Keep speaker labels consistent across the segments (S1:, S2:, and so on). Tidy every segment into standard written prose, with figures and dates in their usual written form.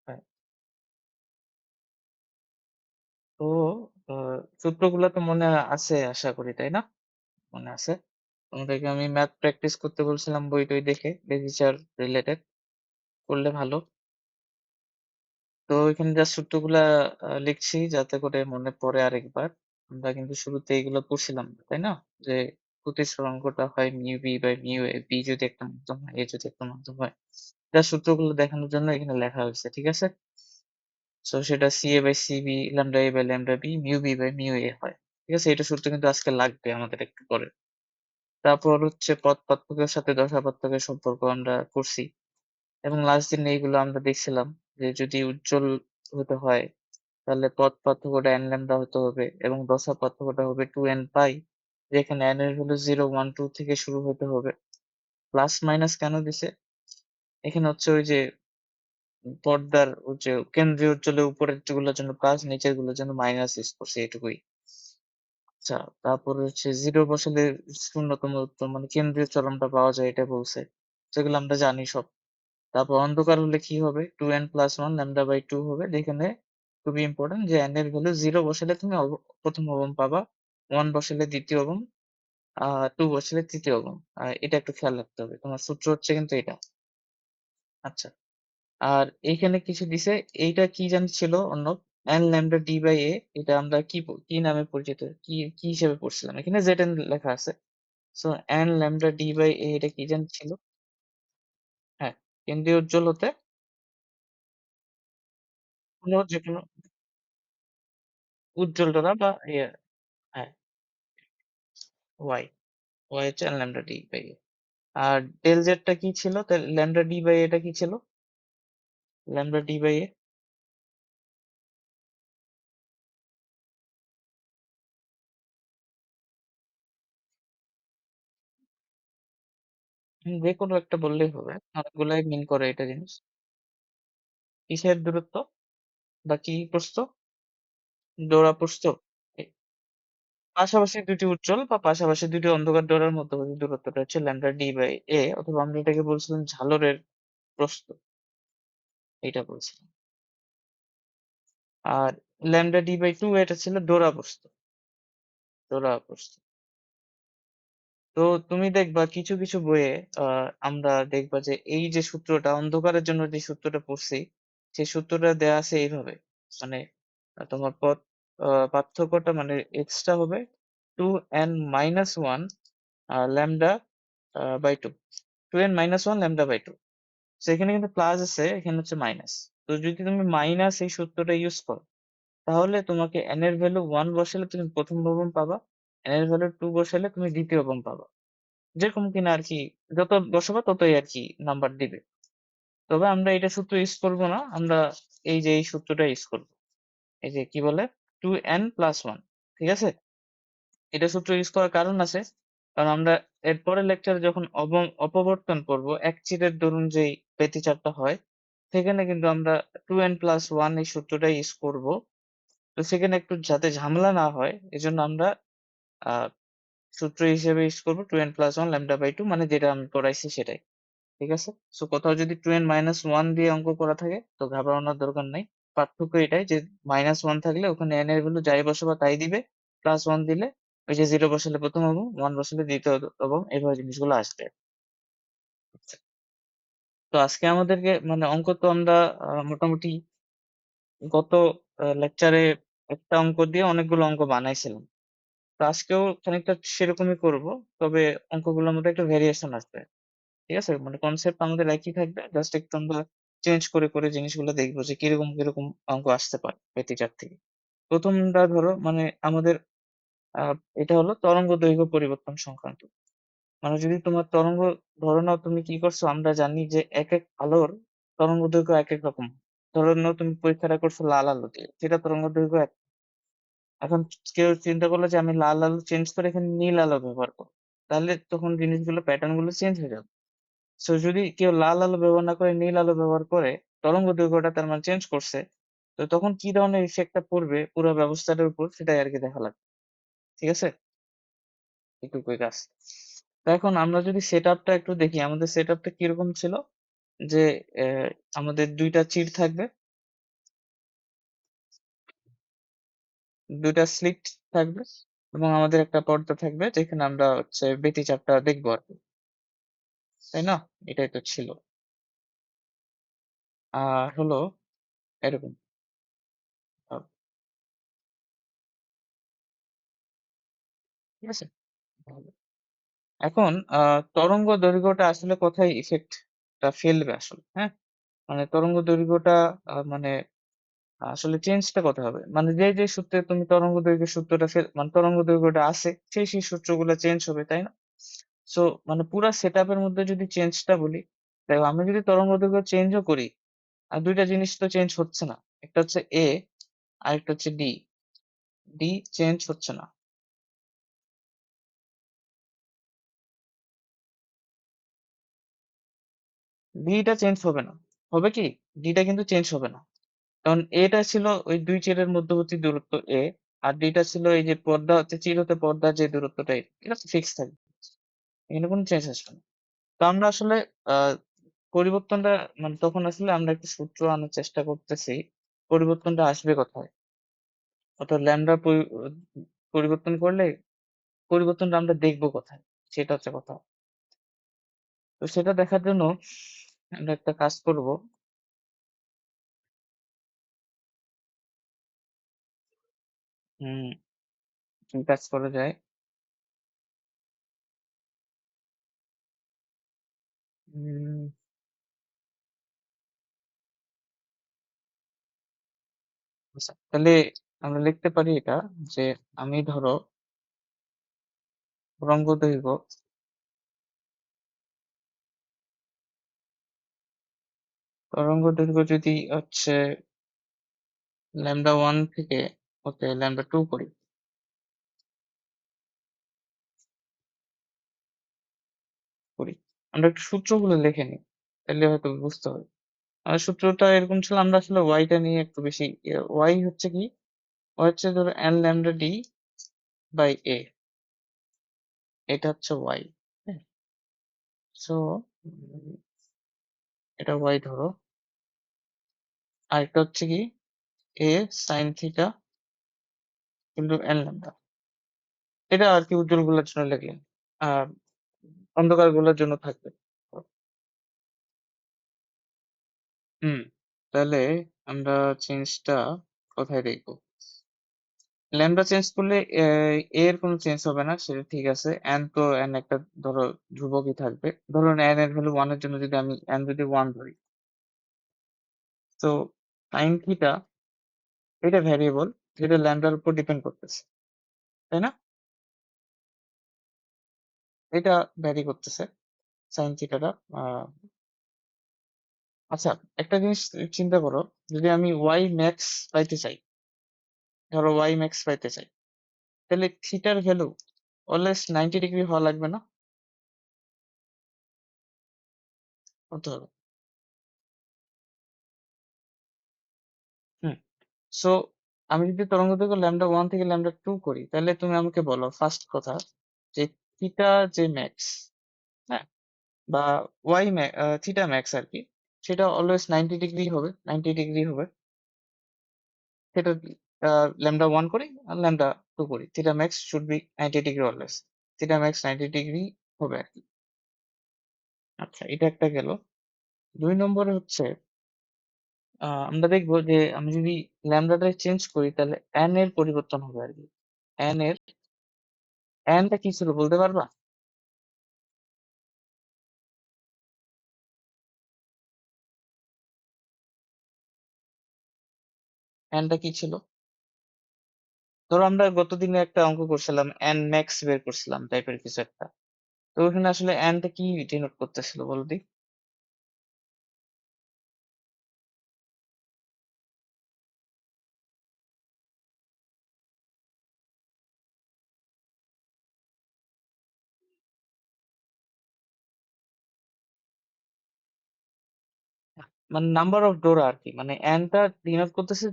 S1: হ্যাঁ। তো আ সূত্রগুলা তো মনে আছে আশা করি, তাই না? মনে আছে? তোমাদেরকে আমি ম্যাথ প্র্যাকটিস করতে বলছিলাম বই-টই দেখে, বেজিচার রিলেটেড করলে ভালো। তো এখানে জাস্ট সূত্রগুলা লিখছি যাতে করে মনে পড়ে আরেকবার। আমরা কিন্তু শুরুতে এগুলো পড়ছিলাম, তাই না? যে প্রতিসরাঙ্কটা হয় mu B by mu A, B যদি একটা মাধ্যম হয়, এ যদি একটা মাধ্যম হয়। জাস্ট সূত্রগুলো দেখানোর জন্য এখানে লেখা হয়েছে, ঠিক আছে? সো সেটা C A by C B, lambda A by lambda B, mu B by mu A হয়। ঠিক আছে? এটা সূত্র কিন্তু আজকে লাগবে আমাদের একটু পরে। তারপর হচ্ছে পথ পার্থক্যের সাথে দশা পার্থক্যের সম্পর্ক আমরা করছি। এবং লাস্ট দিন এইগুলো আমরা দেখছিলাম যে যদি উজ্জ্বল হতে হয় তাহলে পথ পার্থক্যটা n ল্যামডা হতে হবে এবং দশা পার্থক্যটা হবে 2n পাই, যেখানে n এর ভ্যালু 0, 1, 2 থেকে শুরু হতে হবে। প্লাস মাইনাস কেন দিছে? এখানে হচ্ছে ওই যে পর্দার ওই যে কেন্দ্রীয় উজ্জ্বলের উপরের গুলোর জন্য প্লাস, নিচের গুলোর জন্য মাইনাস ইউজ করছে এটুকুই। আচ্ছা, তারপরে হচ্ছে 0 বসালে শূন্যতম উত্তর মানে কেন্দ্রীয় চরমটা পাওয়া যায় এটা বলছে। যেগুলো আমরা জানি সব। তারপর অন্ধকার হলে কি হবে? 2n + 1 λ/2 হবে। যেখানে খুবই ইম্পোর্টেন্ট যে n এর ভ্যালু 0 বসালে তুমি প্রথম অবম পাবা, 1 বসালে দ্বিতীয় অবম, 2 বসালে তৃতীয় অবম। এটা একটু খেয়াল রাখতে হবে। তোমার সূত্র হচ্ছে কিন্তু এটা। আচ্ছা। আর এইখানে কিছু দিছে, এইটা কি জানি ছিল অন্য n λ/d/a, এটা আমরা কি নামে পরিচিত? কি হিসেবে পড়ছিলাম? এখানে zn লেখা আছে। সো n λ/d/a এটা কি জানি ছিল? হ্যাঁ, কেন্দ্রীয় উজ্জ্বল হতে যেকোনো উজ্জ্বল তারা বা ইয়ে, হ্যাঁ, y, y হচ্ছে n λ/d/a। আর ডেল z টা কি ছিল? তাহলে λ/d/a টা কি ছিল? λ/d/a যেকোনো একটা বললেই হবে। অনেকগুলাই মিন করে এটা জিনিস। কিসের দূরত্ব বা কি প্রস্থ? ডোরা প্রস্থ? এ পাশাপাশি ২ টি উজ্জ্বল বা পাশাপাশি ২ টি অন্ধকার ডোরার মধ্যবর্তী দূরত্বটা হচ্ছে λ/d/a, অথবা আমরা এটাকে বলছিলাম ঝালরের প্রস্থ। এইটা বলছিলাম। আর λ/d/2 এটা ছিল ডোরা প্রস্থ। ডোরা প্রস্থ। তো তুমি দেখবা কিছু, কিছু বইয়ে আমরা দেখবা যে এই যে সূত্রটা অন্ধকারের জন্য যে সূত্রটা পড়ছি, সেই সূত্রটা দেয়া আছে এইভাবে। মানে তোমার পার্থক্যটা মানে x টা হবে 2n - 1 lambda by 2। 2n - 1 lambda by 2। So এখানে কিন্তু প্লাস আছে, এখানে হচ্ছে মাইনাস। তো যদি তুমি মাইনাস এই সূত্রটা ইউজ করো, তাহলে তোমাকে n এর ভ্যালু 1 বসালে তুমি প্রথম অবম পাবা, n এর ভ্যালু 2 বসালে তুমি দ্বিতীয় অবম পাবা। যেরকম কিনা আরকি যত বসাবা ততই আরকি নাম্বার দিবে। তবে আমরা এটা সূত্র ইউজ করব না। আমরা এই যে এই সূত্রটা ইউজ করব। এই যে কি বলে 2n + 1, ঠিক আছে? এটা সূত্র ইউজ করার কারণ আছে। কারণ আমরা এর পরের লেকচারে যখন অপবর্তন করব, একচিরের দরুন যেই ব্যতিচারটা হয়, সেখানে কিন্তু আমরা 2n + 1 এই সূত্রটাই ইউজ করব। তো সেখানে একটু যাতে ঝামেলা না হয় এজন্য আমরা আ সূত্র হিসেবে ইউজ করব 2n + 1 λ/2, মানে যেটা আমি পড়াইছি সেটাই। ঠিক আছে? সো কোথাও যদি 2n - 1 দিয়ে অঙ্ক করা থাকে তো ঘাবড়ানোর দরকার নাই। পার্থক্য এটাই যে -1 থাকলে ওখানে n এর ভ্যালু যাই বসাবা তাই দিবে। +1 দিলে ওই যে 0 বসালে প্রথম অবম, 1 বসালে দ্বিতীয় অবম, এভাবে জিনিসগুলো আসবে। আচ্ছা। তো আজকে আমাদেরকে মানে অঙ্ক তো আমরা মোটামুটি গত লেকচারে একটা অঙ্ক দিয়ে অনেকগুলো অঙ্ক বানাইছিলাম। তো আজকেও খানিকটা সেরকমই করব। তবে অঙ্কগুলোর মধ্যে একটু ভেরিয়েশন আসবে। ঠিক আছে? মানে কনসেপ্ট আমাদের একই থাকবে। জাস্ট একটু আমরা চেঞ্জ করে, করে জিনিসগুলো দেখব যে কিরকম, কিরকম অঙ্ক আসতে পারে ব্যতিচার থেকে। ১ম টা ধরো মানে আমাদের আ এটা হলো তরঙ্গ দৈর্ঘ্য পরিবর্তন সংক্রান্ত। মানে যদি তোমার তরঙ্গ ধরে নাও তুমি কি করছো, আমরা জানি যে একেক আলোর তরঙ্গ দৈর্ঘ্য একেক রকম। ধরে নাও তুমি পরীক্ষাটা করছো লাল আলো দিয়ে। সেটা তরঙ্গ দৈর্ঘ্য এক। এখন কেউ চিন্তা করলো যে আমি লাল আলো চেঞ্জ করে এখানে নীল আলো ব্যবহার করব। তাহলে তখন জিনিসগুলো প্যাটার্ন গুলো চেঞ্জ হয়ে যাবে। সো যদি কেউ লাল আলো ব্যবহার না করে নীল আলো ব্যবহার করে তরঙ্গ দৈর্ঘ্যটা তার মানে চেঞ্জ করছে। তো তখন কি ধরনের ইফেক্ট টা পড়বে পুরো ব্যবস্থাটার উপর সেটাই আরকি দেখা লাগবে। ঠিক আছে? এটুকুই কাজ। তো এখন আমরা যদি সেটআপ টা একটু দেখি আমাদের সেটআপ টা কিরকম ছিল? যে আমাদের ২ টা চির থাকবে, ২ টা স্লিট থাকবে এবং আমাদের একটা পর্দা থাকবে যেখানে আমরা হচ্ছে ব্যতিচাপটা দেখবো আরকি। তাই না? এটাই তো ছিল। আর হলো এরকম। আ ঠিক আছে? ভালো। এখন তরঙ্গ দৈর্ঘ্যটা আসলে কোথায় ইফেক্ট টা ফেলবে আসলে, হ্যাঁ? মানে তরঙ্গ দৈর্ঘ্যটা মানে আসলে চেঞ্জটা কোথায় হবে? মানে যে সূত্রে তুমি তরঙ্গ দৈর্ঘ্যের সূত্রটা মানে তরঙ্গ দৈর্ঘ্যটা আছে, সেই সূত্রগুলো চেঞ্জ হবে, তাই না? সো মানে পুরা সেটআপ এর মধ্যে যদি চেঞ্জটা বলি, দেখো আমি যদি তরঙ্গ দৈর্ঘ্য চেঞ্জও করি, ২ টা জিনিস তো চেঞ্জ হচ্ছে না। একটা হচ্ছে A আরেকটা হচ্ছে D। D চেঞ্জ হচ্ছে না। D টা চেঞ্জ হবে না। হবে কি? D টা কিন্তু চেঞ্জ হবে না। কারণ A টা ছিল ওই ২ চিরের মধ্যবর্তী দূরত্ব A, আর D টা ছিল এই যে পর্দা হচ্ছে চির হতে পর্দার যে দূরত্বটা এটা তো ফিক্স থাকবে। এখানে কোনো চেঞ্জ আসবে না। তো আমরা আসলে আ পরিবর্তনটা মানে তখন আসলে আমরা একটা সূত্র আনার চেষ্টা করতেছি। পরিবর্তনটা আসবে কোথায়? অর্থাৎ ল্যাম্বডা পরিবর্তন করলে পরিবর্তনটা আমরা দেখব কোথায়? সেটা হচ্ছে কথা। তো সেটা দেখার জন্য আমরা একটা কাজ করব। হুম, কি কাজ করা যায়? উম আচ্ছা, তাহলে আমরা লিখতে পারি এটা যে আমি ধরো তরঙ্গদৈর্ঘ্য তরঙ্গদৈর্ঘ্য যদি হচ্ছে λ1 থেকে ওকে λ2 করি, করি। আমরা একটু সূত্রগুলো লিখে নিই। তাইলে হয়তো বুঝতে হবে। সূত্রটা এরকম ছিল আমরা আসলে y টা নিয়ে একটু বেশি y হচ্ছে কি? y হচ্ছে ধরো n lambda d by a এটা হচ্ছে y। হ্যাঁ? সো এটা y ধরো। আরেকটা হচ্ছে কি a sin theta into n lambda। এটা আরকি উজ্জ্বল গোলার জন্য লিখলেন। আর অন্ধকার গোলার জন্য থাকবে। হুম, তাহলে আমরা চেঞ্জটা কোথায় দেখব? ল্যাম্বডা চেঞ্জ করলে এর কোনো চেঞ্জ হবে না সেটা ঠিক আছে। n তো n একটা ধরো ধ্রুবকই থাকবে। ধরুন n এর ভ্যালু 1 এর জন্য যদি আমি n যদি 1 ধরি, তো sin থিটা এটা ভ্যারিয়েবল যেটা ল্যাম্বডার উপর ডিপেন্ড করতেছে। তাই না? এটা ভ্যারি করতেছে sin থিটাটা। আ আচ্ছা, একটা জিনিস চিন্তা করো, যদি আমি y max পাইতে চাই, ধরো y max পাইতে চাই, তাহলে থিটার ভ্যালু অলওয়েজ 90 ডিগ্রি হওয়া লাগবে না? হতে হবে। হুম। সো আমি যদি তরঙ্গদৈর্ঘ্য λ1 থেকে λ2 করি, তাহলে তুমি আমাকে বলো ফার্স্ট কথা যে থিটা যে ম্যাক্স, হ্যাঁ? বা থিটা ম্যাক্স আরকি। সেটা অলওয়েজ 90 ডিগ্রি হবে। 90 ডিগ্রি হবে। সেটা আ λ1 করি আর λ2 করি। Theta max should be 90 degree always. Theta max 90 degree হবে আরকি। আচ্ছা, এটা একটা গেল। ২ নম্বরে হচ্ছে আমরা দেখব যে আমি যদি ল্যামডাটা চেঞ্জ করি তাহলে n এর পরিবর্তন হবে আরকি। n এর n টা কি ছিল বলতে পারবা? n টা কি ছিল? ধরো আমরা গতদিনে একটা অঙ্ক করছিলাম n max বের করছিলাম টাইপের কিছু একটা। তো ওখানে আসলে n টা কি ডিনোট করতেছিল বলো দি? মানে নাম্বার অফ ডোরা আরকি। মানে n টা ডিনোট করতেছে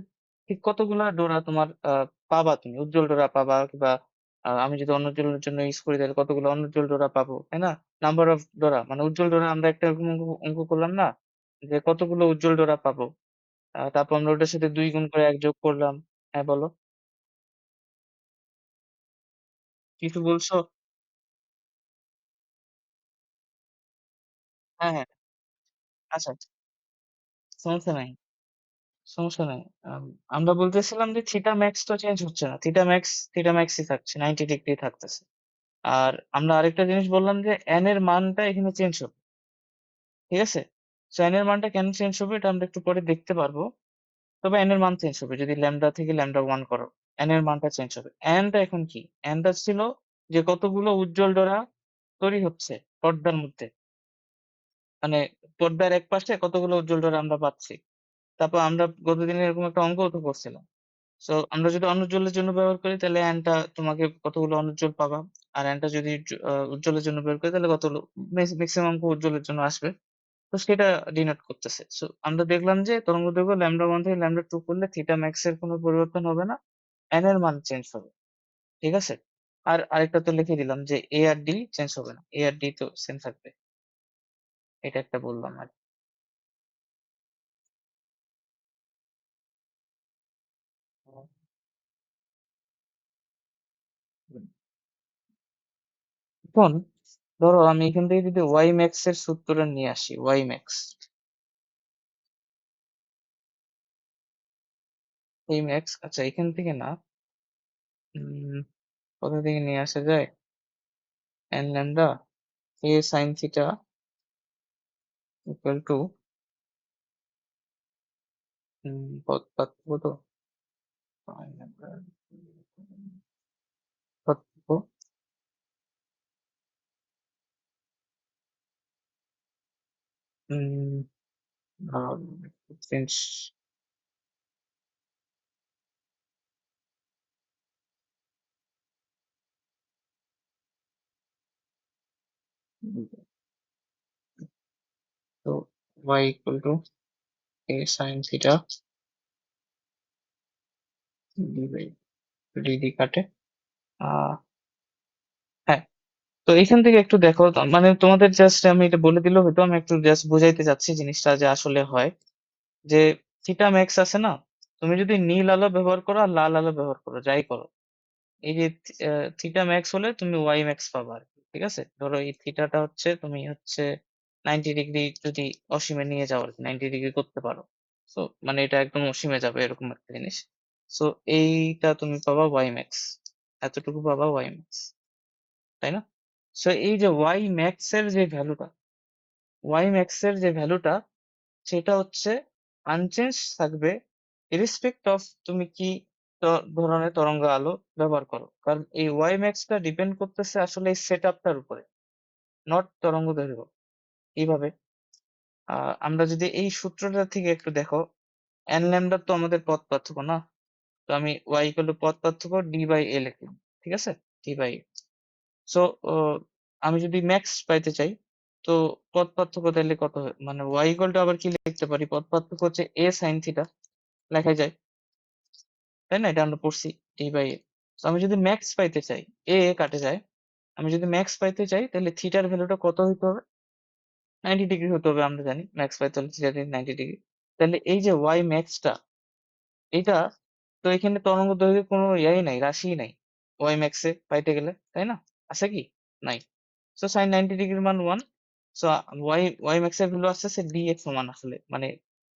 S1: ঠিক কতগুলা ডোরা তোমার পাবা তুমি। উজ্জ্বল ডোরা পাবা কিংবা আমি যদি অন্য উজ্জ্বলের জন্য ইউজ করি তাহলে কতগুলো অনুজ্জ্বল ডোরা পাবো, তাই না? নাম্বার অফ ডোরা মানে উজ্জ্বল ডোরা আমরা একটা এরকম অঙ্ক করলাম না? যে কতগুলো উজ্জ্বল ডোরা পাবো। তারপর আমরা ওটার সাথে ২ গুণ করে ১ যোগ করলাম। হ্যাঁ, বলো। কিছু বলছো? হ্যাঁ, হ্যাঁ। আচ্ছা, আচ্ছা। সমস্যা নাই, সমস্যা নাই। আমরা বলতেছিলাম যে থিটা ম্যাক্স তো চেঞ্জ হচ্ছে না। থিটা ম্যাক্সই থাকছে। 90 ডিগ্রি থাকতেছে। আর আমরা আরেকটা জিনিস বললাম যে n এর মানটা এখানে চেঞ্জ হবে। ঠিক আছে? সো n এর মানটা কেন চেঞ্জ হবে এটা আমরা একটু পরে দেখতে পারবো। তবে n এর মান চেঞ্জ হবে। যদি ল্যাম্বডা থেকে ল্যাম্বডা 1 করো, n এর মানটা চেঞ্জ হবে। n টা এখন কি? n টা ছিল যে কতগুলো উজ্জ্বল ডোরা তৈরি হচ্ছে পর্দার মধ্যে। মানে পর্দার একপাশে কতগুলো উজ্জ্বল ডোরা আমরা পাচ্ছি। তারপর আমরা গতদিন এরকম একটা অঙ্কও তো করছিলাম। সো আমরা যদি অনুজ্জ্বলের জন্য ব্যবহার করি তাহলে n টা তোমাকে কতগুলো অনুজ্জ্বল পাবা। আর n টা যদি উজ্জ্বলের জন্য ব্যবহার করি তাহলে কতগুলো ম্যাক্সিমাম উজ্জ্বলের জন্য আসবে। তো সেটা ডিনোট করতেছে। সো আমরা দেখলাম যে তরঙ্গদৈর্ঘ্য λ1 থেকে λ2 করলে থিটা ম্যাক্স এর কোনো পরিবর্তন হবে না। n এর মান চেঞ্জ হবে। ঠিক আছে? আর আরেকটা তো লিখে দিলাম যে a আর d চেঞ্জ হবে না। a আর d তো সেম থাকবে। এটা একটা বললাম আর এখন ধরো আমি এখান থেকে যদি y max এর সূত্রটা নিয়ে আসি, y max আচ্ছা এখান থেকে না, উম কোথা থেকে নিয়ে আসা যায়? n lambda a sin theta equal to পদ পার্থক্য তো sin lambda পার্থক্য উম চেঞ্জ তো y equal to a sin theta d by dd কাটে। আহ হ্যাঁ, তো এখান থেকে একটু দেখো মানে তোমাদের জাস্ট আমি এটা বলে দিলেও হয়তো, আমি একটু জাস্ট বুঝাইতে চাচ্ছি জিনিসটা যে আসলে হয় যে থিটা ম্যাক্স আছে না, তুমি যদি নীল আলো ব্যবহার করো আর লাল আলো ব্যবহার করো, যাই করো, এই যে থিটা ম্যাক্স হলে তুমি ওয়াই ম্যাক্স পাবা আর কি। ঠিক আছে? ধরো এই থিটাটা হচ্ছে তুমি হচ্ছে 90 ডিগ্রি যদি অসীমে নিয়ে যাও আর কি, 90 ডিগ্রি করতে পারো। সো মানে এটা একদম অসীমে যাবে এরকম একটা জিনিস। সো এইটা তুমি পাবা ওয়াই ম্যাক্স, এতটুকু পাবা ওয়াই ম্যাক্স, তাই না? সো এই যে ওয়াই ম্যাক্স এর যে ভ্যালুটা সেটা হচ্ছে আনচেঞ্জ থাকবে ইরেসপেক্ট অফ তুমি কি ধরনের তরঙ্গ আলো ব্যবহার করো। কারণ এই ওয়াই ম্যাক্সটা ডিপেন্ড করতেছে আসলে এই সেট আপটার উপরে, নট তরঙ্গ দৈর্ঘ্য। এইভাবে আমরা যদি এই সূত্রটা থেকে একটু দেখো, এন ল্যামডা তো আমাদের পথ পার্থক্য না। তো আমি ওয়াই ইকুয়াল টু পথ পার্থক্য ডি বাই এ লিখলাম। ঠিক আছে? D by A. সো আমি যদি ম্যাক্স পাইতে চাই তো পথ পার্থক্য তাহলে কত হয়, মানে ওয়াই ইকুয়াল টু আবার কি লিখতে পারি, পথ পার্থক্য হচ্ছে এ সাইন থিটা লেখা যায়, তাই না? এটা আমরা পড়ছি ডি বাই এ। তো আমি যদি ম্যাক্স পাইতে চাই, এ কাটে যায়, আমি যদি ম্যাক্স পাইতে চাই তাহলে থিটার ভ্যালুটা কত হইতে হবে? 90 ডিগ্রি হতে হবে, আমরা জানি ম্যাক্স পাইতে হলে থিটা 90 ডিগ্রি। তাহলে এই যে ওয়াই ম্যাক্সটা, এটা তো এখানে তরঙ্গ দৈর্ঘ্যের কোনো ইয়াই নাই, রাশিই নাই ওয়াই ম্যাক্সে পাইতে গেলে, তাই না? আছে কি? নাই। সো সাইন 90 ডিগ্রির মান 1। সো ওয়াই ম্যাক্স এর ভ্যালু আসতেছে ডি এক্স সমান আসলে মানে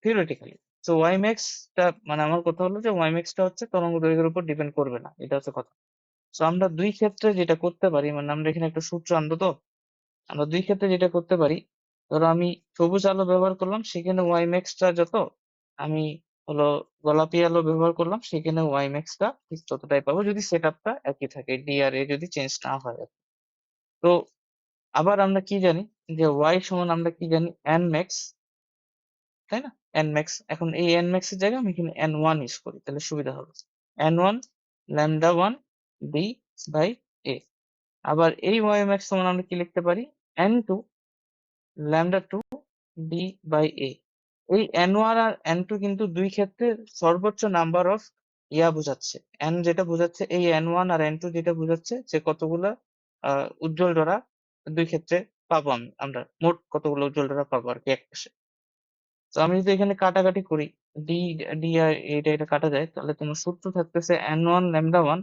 S1: থিওরিটিক্যালি। সো ওয়াই ম্যাক্স টা মানে আমার কথা হলো যে ওয়াই ম্যাক্স টা হচ্ছে তরঙ্গ দৈর্ঘ্যের উপর ডিপেন্ড করবে না, এটা হচ্ছে কথা। সো আমরা দুই ক্ষেত্রে যেটা করতে পারি, মানে আমরা এখানে একটা সূত্র আনবো তো, আমরা দুই ক্ষেত্রে যেটা করতে পারি, ধরো আমি সবুজ আলো ব্যবহার করলাম সেখানে ওয়াই ম্যাক্স টা যত, আমি হলো গোলাপি আলো ব্যবহার করলাম সেখানে ওয়াই ম্যাক্স টা ঠিক ততটাই পাবো যদি সেট আপটা একই থাকে, ডি আর এ যদি চেঞ্জ না হয় আর কি। তো আবার আমরা কি জানি যে y সমান আমরা কি জানি n max, তাই না? n max, এখন এই n max এর জায়গায় আমি এখানে n1 ইউজ করি তাহলে সুবিধা হবে। n1 lambda 1 d by a। আবার এই y max সমান আমরা কি লিখতে পারি, n2 lambda 2 d by a। এই n1 আর n2 কিন্তু দুই ক্ষেত্রে সর্বোচ্চ নাম্বার অফ বোঝাচ্ছে। n যেটা বোঝাচ্ছে এই n1 আর n2 যেটা বোঝাচ্ছে যে কতগুলা উজ্জ্বল ডোরা দুই ক্ষেত্রে পাবো আমরা মোট কতগুলো উজ্জ্বল ডোরা পাবো আর কি এক পাশে। তো আমি যদি এখানে কাটাকাটি করি, ডি ডি আর এটা কাটা যায়, তাহলে তোমার সূত্র থাকতেছে n1 λ1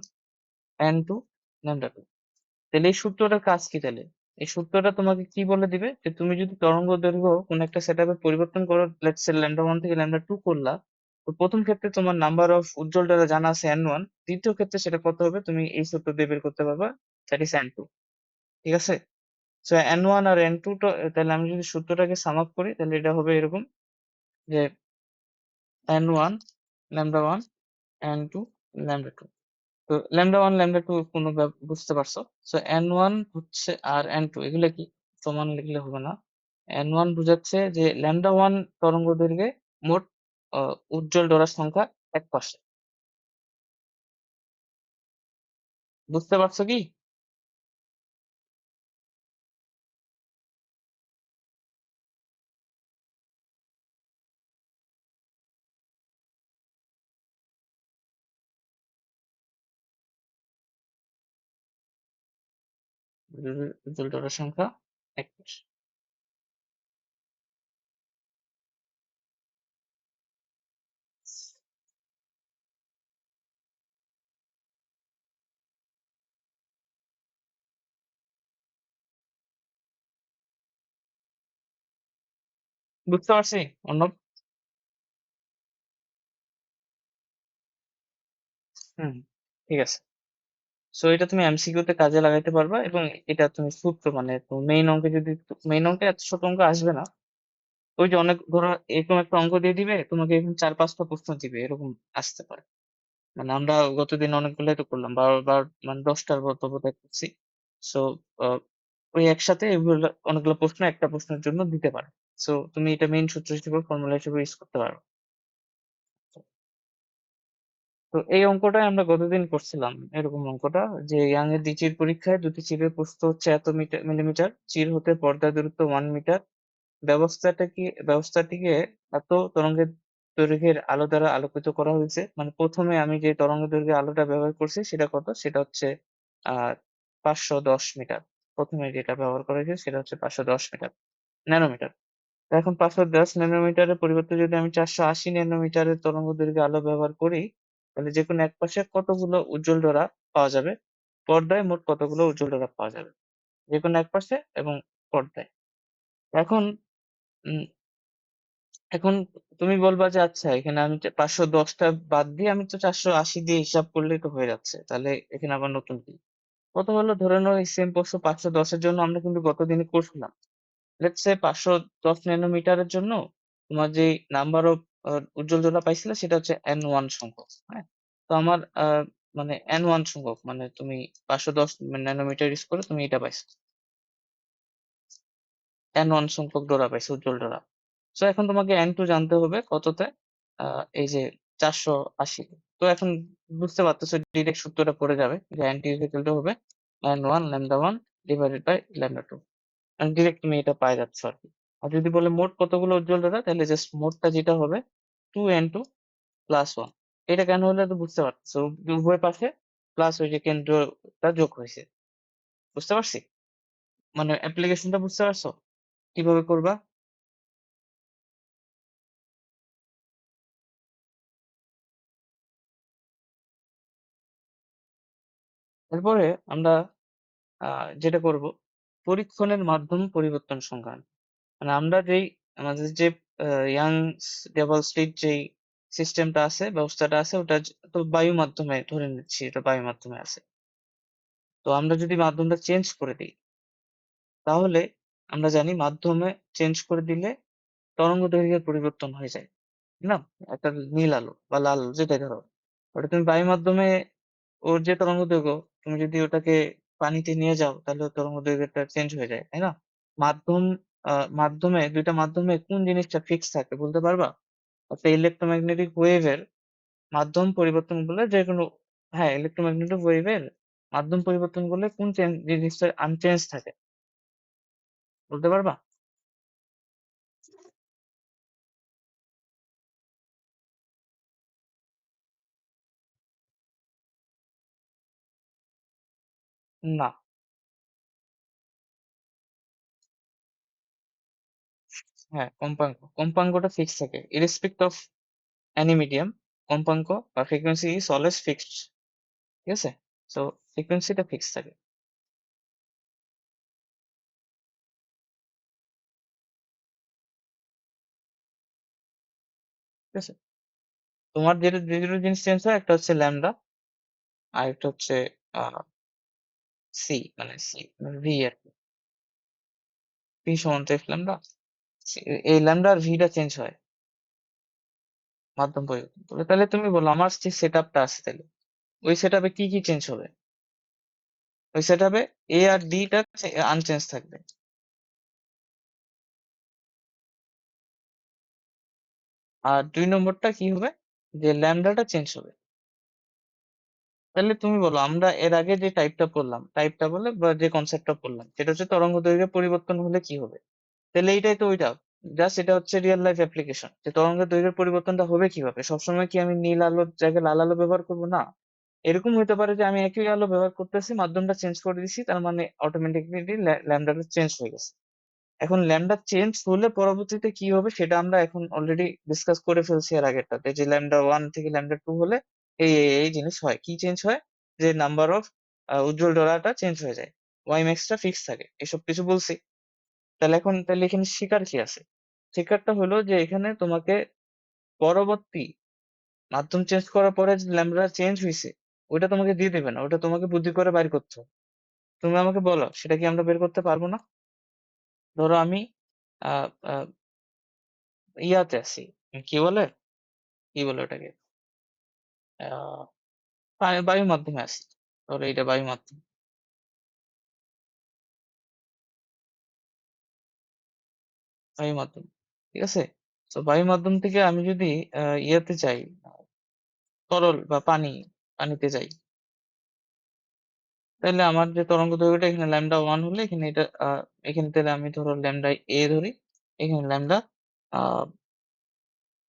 S1: n2 λ2। তাহলে এই সূত্রটার কাজ কি তাহলে? এই সূত্রটা তোমাকে কি বলে দিবে যে তুমি যদি তরঙ্গ দৈর্ঘ্য কোন একটা সেটআপে পরিবর্তন করো, লেটস সে λ1 থেকে λ2 করলা, তো প্রথম ক্ষেত্রে তোমার নাম্বার অফ উজ্জ্বল দ্বারা জানা আছে n1, দ্বিতীয় ক্ষেত্রে সেটা কত হবে তুমি এই সূত্র দিয়ে বের করতে পারবা, দ্যাট ইজ n2। ঠিক আছে? সো n1 আর n2 তো, তাহলে আমি যদি সূত্রটাকে সাম আপ করি তাহলে এটা হবে এরকম যে n1 λ1 n2 λ2। তো λ1 λ2 কোনো বুঝতে পারছো? সো n1 হচ্ছে আর n2 এগুলো কি সমান লিখলে হবে না। n1 বোঝাচ্ছে যে λ1 তরঙ্গ দৈর্ঘ্যে মোট উজ্জ্বল ডোরার সংখ্যা এক পাশে। বুঝতে পারছো কি? উজ্জ্বল ডোরার সংখ্যা এক পাশে। বুঝতে পারছি অর্ণব? হুম, ঠিক আছে। সো এটা তুমি এমসিকিউ তে কাজে লাগাইতে পারবা, এবং এটা তুমি সূত্র মানে মেইন অঙ্কে যদি, মেইন অঙ্কে এত ছোট অঙ্ক আসবে না। ওই যে অনেক ধরো এরকম একটা অঙ্ক দিয়ে দিবে তোমাকে, এরকম 4-5টা প্রশ্ন দিবে, এরকম আসতে পারে। মানে আমরা গতদিন অনেকগুলাই তো করলাম, মানে 10টার মতো বোধহয় করছি। সো ওই একসাথে এগুলো অনেকগুলো প্রশ্ন একটা প্রশ্নের জন্য দিতে পারে। সো তুমি এটা মেইন সূত্র হিসেবে, ফর্মুলা হিসেবে ইউজ করতে পারো। তো এই অঙ্কটাই আমরা গতদিন করছিলাম, এরকম অঙ্কটা যে ইয়াং এর দ্বিচির পরীক্ষায় দুটি চিরের প্রস্থ হচ্ছে এত মিলিমিটার, চির হতে পর্দা দূরত্ব 1 মিটার, ব্যবস্থাটিকে এত তরঙ্গের দৈর্ঘ্যের আলো দ্বারা আলোকিত করা হয়েছে। মানে প্রথমে আমি যে তরঙ্গ দৈর্ঘ্যের আলোটা ব্যবহার করছি সেটা কত, সেটা হচ্ছে আহ 510 মিটার। প্রথমে যেটা ব্যবহার করা হয়েছে সেটা হচ্ছে 510 মিটার, ন্যানোমিটার। তো এখন 510 ন্যানোমিটারের পরিবর্তে যদি আমি 480 ন্যানোমিটারের তরঙ্গ দৈর্ঘ্যের আলো ব্যবহার করি, তাহলে যে কোনো এক পাশে কতগুলো উজ্জ্বল ডোরা পাওয়া যাবে, পর্দায় মোট কতগুলো উজ্জ্বল ডোরা পাওয়া যাবে, যে কোনো এক পাশে এবং পর্দায়। এখন উম, এখন তুমি বলবা যে আচ্ছা এখানে আমি 510টা বাদ দিয়ে আমি তো 480 দিয়ে হিসাব করলেই তো হয়ে যাচ্ছে, তাহলে এখানে আবার নতুন কি? প্রথম হলো ধরে নাও এই সেম প্রশ্ন 510-এর জন্য আমরা কিন্তু গতদিনে করছিলাম। লেটস সে 510 ন্যানোমিটারের জন্য তোমার যে নাম্বার অফ উজ্জ্বল জোড়া পাইছিলে সেটা হচ্ছে n1 সংখ্যক। হ্যাঁ, তো আমার মানে n1 সংখ্যক, মানে তুমি 510 ন্যানোমিটার ইউজ করে তুমি এটা পাইছো, n1 সংখ্যক ডোরা পাইছো, উজ্জ্বল ডোরা। সো এখন তোমাকে n2 জানতে হবে কততে, এই যে 480। তো এখন বুঝতে পারতেছো ডিরেক্ট সূত্রটা পড়ে যাবে যে n2 ইকুয়াল টু হবে n1 λ1 ডিভাইডেড বাই λ2। ডিরেক্ট তুমি এটা পাই যাচ্ছ আর কি। আর যদি বলে মোট কতগুলো উজ্জ্বল ডোরা, তাহলে জাস্ট মোটটা যেটা হবে 2n2 প্লাস 1। এটা কেন হলো তো বুঝতে পারছো, উভয় পাশে প্লাস ওই যে কেন্দ্রটা যোগ হয়েছে। বুঝতে পারছি? মানে অ্যাপ্লিকেশনটা বুঝতে পারছো কিভাবে করবা? এরপরে আমরা যেটা করব, পরীক্ষণের মাধ্যম পরিবর্তন সংজ্ঞা। মানে আমরা যেই আমাদের যে ইয়াং ডেভেল স্লিট যেই সিস্টেমটা আছে, ব্যবস্থাটা আছে, ওটা তো বায়ু মাধ্যমে ধরে নিচ্ছি, এটা বায়ু মাধ্যমে আছে। তো আমরা যদি মাধ্যমটা চেঞ্জ করে দিই, তাহলে আমরা জানি মাধ্যমে চেঞ্জ করে দিলে তরঙ্গ দৈর্ঘ্যের পরিবর্তন হয়ে যায়। না, একটা নীল আলো বা লাল আলো যেটাই ধরো, ওটা তুমি বায়ু মাধ্যমে ওর যে তরঙ্গ দৈর্ঘ্য, তুমি যদি ওটাকে পানিতে নিয়ে যাও তাহলে ওর তরঙ্গ দৈর্ঘ্যটা চেঞ্জ হয়ে যায়, তাই না? মাধ্যম মাধ্যমে, দুইটা মাধ্যমে কোন জিনিসটা ফিক্স থাকে বলতে পারবা? একটা ইলেকট্রোম্যাগনেটিক ওয়েভের মাধ্যম পরিবর্তন করলে যে কোনো, হ্যাঁ, ইলেকট্রোম্যাগনেটিক ওয়েভের মাধ্যম পরিবর্তন করলে কোন জিনিসটা আনচেঞ্জ থাকে বলতে পারবা? না, হ্যাঁ, কম্পাঙ্কটা ফিক্স থাকে ইরেসপেক্ট অফ এনি মিডিয়াম। কম্পাঙ্ক বা ফ্রিকোয়েন্সি ইজ অলওয়েজ ফিক্সড। ঠিক আছে, সো ফ্রিকোয়েন্সিটা ফিক্স থাকে। ঠিক আছে, তোমার যেটা যে দুটো জিনিস চেঞ্জ হয়, একটা হচ্ছে ল্যামডা আর একটা হচ্ছে সি, মানে সি ভি আর কি, ভি সমান তো এফ ল্যামডা। এই ল্যামডা আর ভিটা চেঞ্জ হয় মাধ্যম পরিবর্তন করলে। তাহলে তুমি বলো আমার যে সেট আপটা আছে, তাহলে ওই সেট আপে কি কি চেঞ্জ হবে? ওই সেট আপে এ আর ডিটা আনচেঞ্জ থাকবে। আর 2 নম্বরটা কি হবে, যে ল্যামডাটা চেঞ্জ হবে। তাহলে তুমি বলো আমরা এর আগে যে টাইপটা পড়লাম, টাইপটা বলে বা যে কনসেপ্টটা পড়লাম, সেটা হচ্ছে তরঙ্গ দৈর্ঘ্য পরিবর্তন হলে কি হবে। তাহলে এইটাই তো ওইটা, জাস্ট এটা হচ্ছে রিয়েল লাইফ অ্যাপ্লিকেশন, যে তরঙ্গের দৈর্ঘ্যের পরিবর্তনটা হবে কিভাবে। সবসময় কি আমি নীল আলোর জায়গায় লাল আলো ব্যবহার করবো? না। এরকম হতে পারে যে আমি একই আলো ব্যবহার করতেছি, মাধ্যমটা চেঞ্জ করে দিছি, তার মানে অটোমেটিকলি ল্যামডাটা চেঞ্জ হয়ে গেছে। এখন ল্যামডা চেঞ্জ হলে পরবর্তীতে কি হবে সেটা আমরা এখন অলরেডি ডিসকাস করে ফেলছি এর আগেরটাতে, যে ল্যামডা 1 থেকে ল্যামডা 2 হলে এই জিনিস হয়। কি চেঞ্জ হয়? যে নাম্বার অফ উজ্জ্বল ডোরাটা চেঞ্জ হয়ে যায়, ওয়াই ম্যাক্সটা ফিক্স থাকে, এসব কিছু বলছি। তাহলে এখানে শিকার কি আছে? শিকারটা হলো যে এখানে তোমাকে পরবর্তী মাধ্যম চেঞ্জ করার পরে যে ল্যামডা চেঞ্জ হয়েছে, ওইটা তোমাকে দিয়ে দেবে না, ওটা তোমাকে বুদ্ধি করে বাইর করতে হবে। তুমি আমাকে বলো সেটা কি আমরা বের করতে পারবো না? ধরো আমি আহ আহ, ইয়াতে আছি, কি বলে, কি বলে ওটাকে, আহ বায়ু মাধ্যমে আছি। ধরো এটা বায়ু মাধ্যম, বায়ু মাধ্যম। ঠিক আছে, তো বায়ু মাধ্যম থেকে আমি যদি ইয়েতে যাই, তরল বা পানিতে যাই, তাহলে আমার যে তরঙ্গ দৈর্ঘ্যটা এখানে ল্যামডা 1 হলে এখানে এটা এখানে তাহলে আমি ধরো ল্যামডা ধরি, এখানে ল্যামডা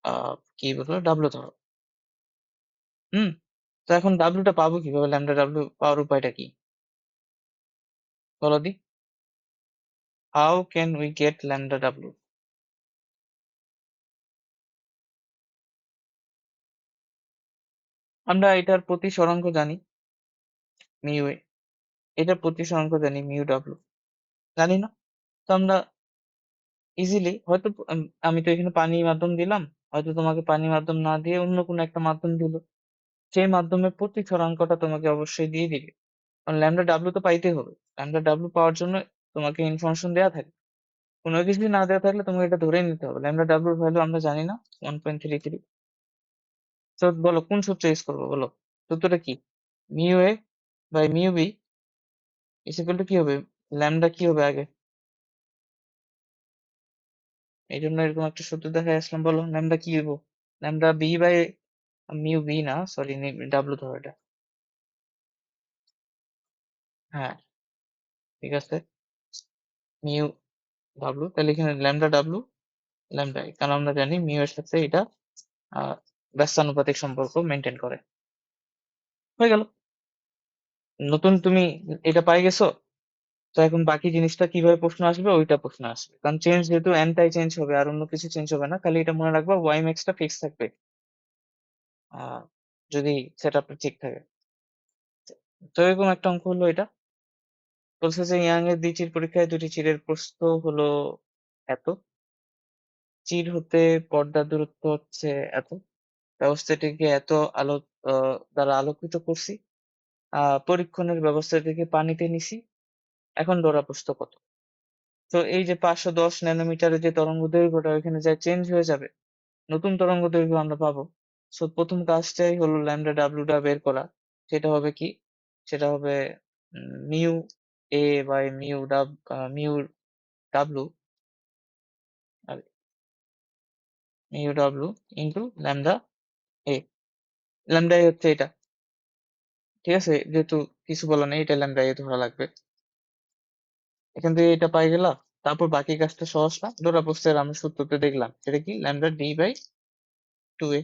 S1: আহ কি বলবো, ডাব্লু ধরো। হুম, তো এখন ডাব্লুটা পাবো কিভাবে, ল্যামডা পাওয়ার উপায়টা কি বলো দি? How can we get lambda W? আমরা এটার প্রতিসরাঙ্ক জানি, মিউ এ। এটার প্রতিসরাঙ্ক জানি, মিউ ডাব্লু। জানি না? তো আমরা ইজিলি হয়তো আমি তো এখানে পানি মাধ্যম দিলাম, হয়তো তোমাকে পানি মাধ্যম না দিয়ে অন্য কোনো একটা মাধ্যম দিল, সেই মাধ্যমের প্রতিসরাঙ্কটা তোমাকে অবশ্যই দিয়ে দিবে। কারণ ল্যামডা ডাব্লু তো পাইতেই হবে। ল্যামডা ডাব্লু পাওয়ার জন্য তোমাকে ইনফরমেশন দেওয়া থাকে, কোনো কিছু না দেওয়া থাকলে তোমাকে এটা ধরেই নিতে হবে। ল্যামডা ডাব্লুর ভ্যালু আমরা জানি না, 1.33। তো বলো কোন সূত্র ইউজ করবো, বলো সূত্রটা কি? মিউ এ/মিউ বি ইকুয়াল টু কি হবে, ল্যামডা কি হবে আগে, এই জন্য এরকম একটা সূত্র দেখায় আসলাম। বলো ল্যামডা কি হবো, ল্যামডা বি/মিউ বি, না সরি, ডাব্লু ধরো এটা। হ্যাঁ, ঠিক আছে, মিউ ডাব্লু, তাহলে এখানে ল্যামডা ডাব্লু, কারণ আমরা জানি মিউ এর সাথে এটা আহ ব্যস্তানুপাতিক সম্পর্ক মেনটেন করে। হয়ে গেল, নতুন তুমি এটা পাই গেছো। তো এখন বাকি জিনিসটা কিভাবে প্রশ্ন আসবে, ওইটা প্রশ্ন আসবে, কারণ চেঞ্জ যেহেতু এনটাই চেঞ্জ হবে আর অন্য কিছু চেঞ্জ হবে না, খালি এটা মনে রাখবা ওয়াই ম্যাক্সটা ফিক্স থাকবে আহ যদি সেট আপটা ঠিক থাকে। তো এরকম একটা অঙ্ক হলো এটা। বলছে যে ইয়াং এর দ্বিচির পরীক্ষায় দুটি চিরের প্রস্থ হলো এত, চির হতে পর্দার দূরত্ব হচ্ছে এত, ব্যবস্থাটিকে এত আলো দ্বারা আলোকিত করছি, পরীক্ষণের ব্যবস্থাটিকে পানিতে নিছি, এখন ডোরা প্রস্থ কত? তো এই যে 510 ন্যানোমিটারের যে তরঙ্গ দৈর্ঘ্যটা ওইখানে যা চেঞ্জ হয়ে যাবে, নতুন তরঙ্গ দৈর্ঘ্য আমরা পাবো। সো প্রথম কাজটাই হলো ল্যামডা ডাব্লুটা বের করা। সেটা হবে কি, সেটা হবে মিউ এ/মিউ ডাব্লু আর mu W into lambda A. Lambda A হচ্ছে এটা, ঠিক আছে, যেহেতু কিছু বলা নেই, এটা ল্যামডা এ ধরা লাগবে। এখান থেকে এটা পাই গেলাম। তারপর বাকি কাজটা সহজ না, ডোরা প্রস্থের আমরা সূত্রতে দেখলাম, সেটা কি ল্যামডা ডি/2 এ।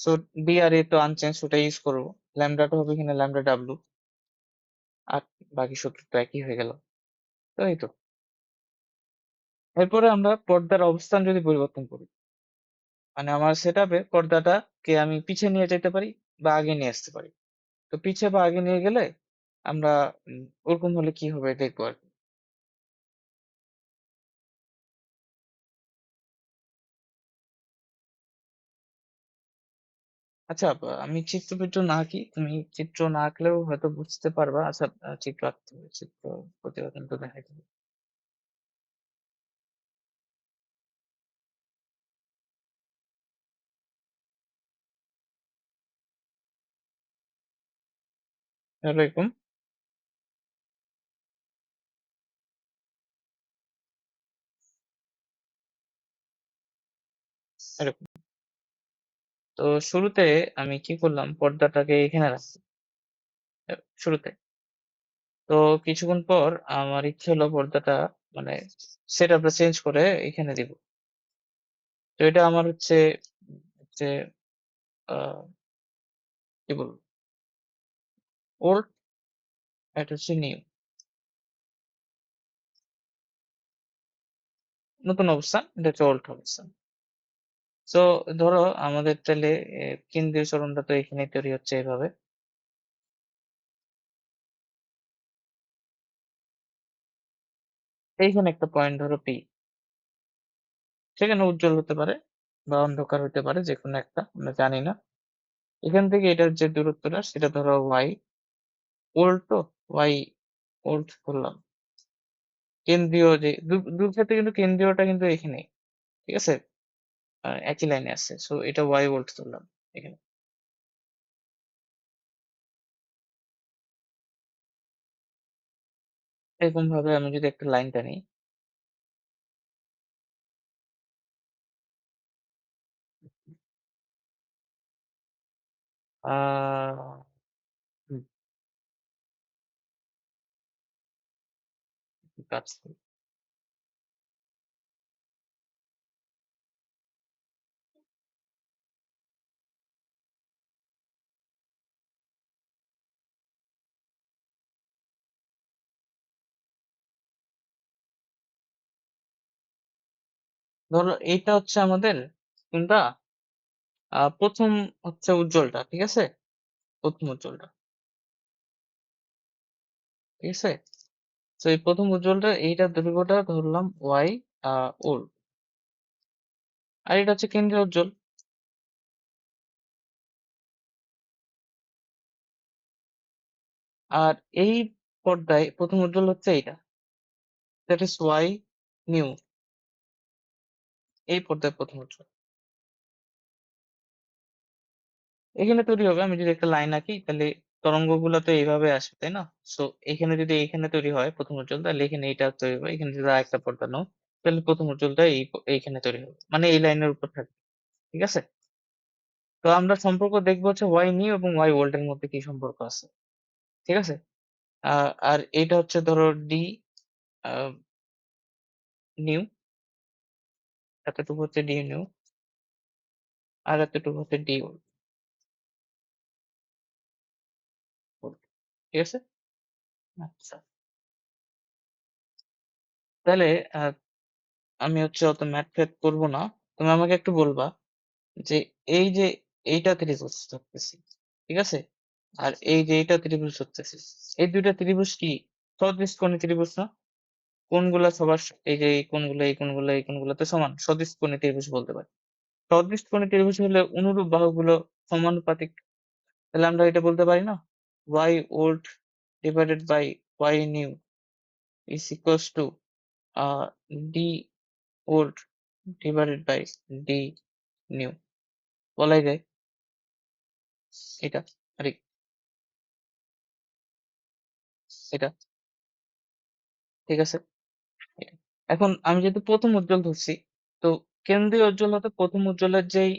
S1: সো ডি আর এ তো আনচেঞ্জ, ওটা ইউজ করবো। ল্যামডাটা হবে এখানে ল্যামডা ডাব্লু, আর বাকি সূত্র তো একই হয়ে গেল। তো এই তো, এরপরে আমরা পর্দার অবস্থান যদি পরিবর্তন করি, মানে আমার সেটআপে পর্দাটাকে আমি পিছে নিয়ে যেতে পারি বা আগে নিয়ে আসতে পারি। তো পিছে বা আগে নিয়ে গেলে আমরা ওরকম হলে কি হবে দেখবো আরকি। আচ্ছা, আমি চিত্র-ফিত্র না আঁকি। তুমি চিত্র না আঁকলেও হয়তো বুঝতে পারবা। আচ্ছা, চিত্র আঁকতে হবে। চিত্র প্রতিবেদন তো দেখাই দিবে। এরকম, এরকম। তো শুরুতে আমি কি করলাম পর্দাটাকে এখানে রাখছি। শুরুতে। তো কিছুক্ষণ পর আমার ইচ্ছে হলো পর্দাটা মানে সেটআপটা চেঞ্জ করে এখানে দিব। তো এটা আমার হচ্ছে আ কি বলবো? ওল্ড, এটা হচ্ছে নিউ। নতুন অবস্থান, এটা হচ্ছে ওল্ড অবস্থান। সো ধরো আমাদের তাইলে কেন্দ্রীয় সরণটা তো এখানেই তৈরি হচ্ছে এভাবে। এইখানে একটা পয়েন্ট ধরো P। সেখানে উজ্জ্বল হতে পারে বা অন্ধকার হতে পারে যেকোনো একটা, আমরা জানি না। এখান থেকে এটার যে দূরত্বটা সেটা ধরো Y, ওল্ড তো Y ওল্ড ধরলাম। কেন্দ্রীয় যে দূর ক্ষেত্রে কিন্তু কেন্দ্রীয়টা কিন্তু এখানেই। ঠিক আছে? একই লাইনে আছে। সো এটা Y ভোল্ট ধরলাম এখানে। এরকম ভাবে আমি যদি একটা লাইন টানি, আ হুম, কাজ করি। ধরো এইটা হচ্ছে আমাদের কোনটা? ১ম হচ্ছে উজ্জ্বলটা, ঠিক আছে? ১ম উজ্জ্বলটা, ঠিক আছে? তো এই ১ম উজ্জ্বলটা এইটার দৈর্ঘ্যটা ধরলাম Y আ ওল্ড। আর এটা হচ্ছে কেন্দ্রীয় উজ্জ্বল। আর এই পর্দায় ১ম উজ্জ্বল হচ্ছে এইটা। That is Y new. এই পর্দায় ১ম উজ্জ্বল। এখানে তৈরি হবে আমি যদি একটা লাইন আঁকি তাহলে তরঙ্গগুলো তো এইভাবে আসবে, তাই না? সো এখানে যদি এইখানে তৈরি হয় ১ম উজ্জ্বল তাহলে এখানে এইটা তৈরি হবে। এখানে যদি আরেকটা পর্দা নাও তাহলে ১ম উজ্জ্বলটা এইখানে তৈরি হবে। মানে এই লাইনের উপর থাকবে। ঠিক আছে? তো আমরা সম্পর্ক দেখবো হচ্ছে Y নিউ এবং Y ওল্ড এর মধ্যে কি সম্পর্ক আছে। ঠিক আছে? আ আর এইটা হচ্ছে ধরো D আ নিউ, এতটুকু হচ্ছে D নিউ আর এতটুকু হচ্ছে D ওল্ড। ঠিক আছে? আচ্ছা। তাহলে আ আমি হচ্ছে অত ম্যাথ-ফ্যাথ করব না। তুমি আমাকে একটু বলবা যে এই যে এইটা ত্রিভুজ ধরতেছি। ঠিক আছে? আর এই যে এইটা ত্রিভুজ ধরতেছি। এই ২ টা ত্রিভুজ কি সদৃশকোণী ত্রিভুজ না? কোণগুলা সবার এই যে এই কোণগুলা, এই কোণগুলা, এই কোণগুলা তো সমান। সদৃশকোণী ত্রিভুজ বলতে পারি। সদৃশকোণী ত্রিভুজ হলে অনুরূপ বাহুগুলো সমানুপাতিক। তাহলে আমরা এটা বলতে পারি না? Y old divided by Y new is equals to a D old divided by D new বলাই যায় এটা। আর এটা। ঠিক আছে? এটা। এখন আমি যেহেতু ১ম উজ্জ্বল ধরছি, তো কেন্দ্রীয় উজ্জ্বল হতে ১ম উজ্জ্বলের যেই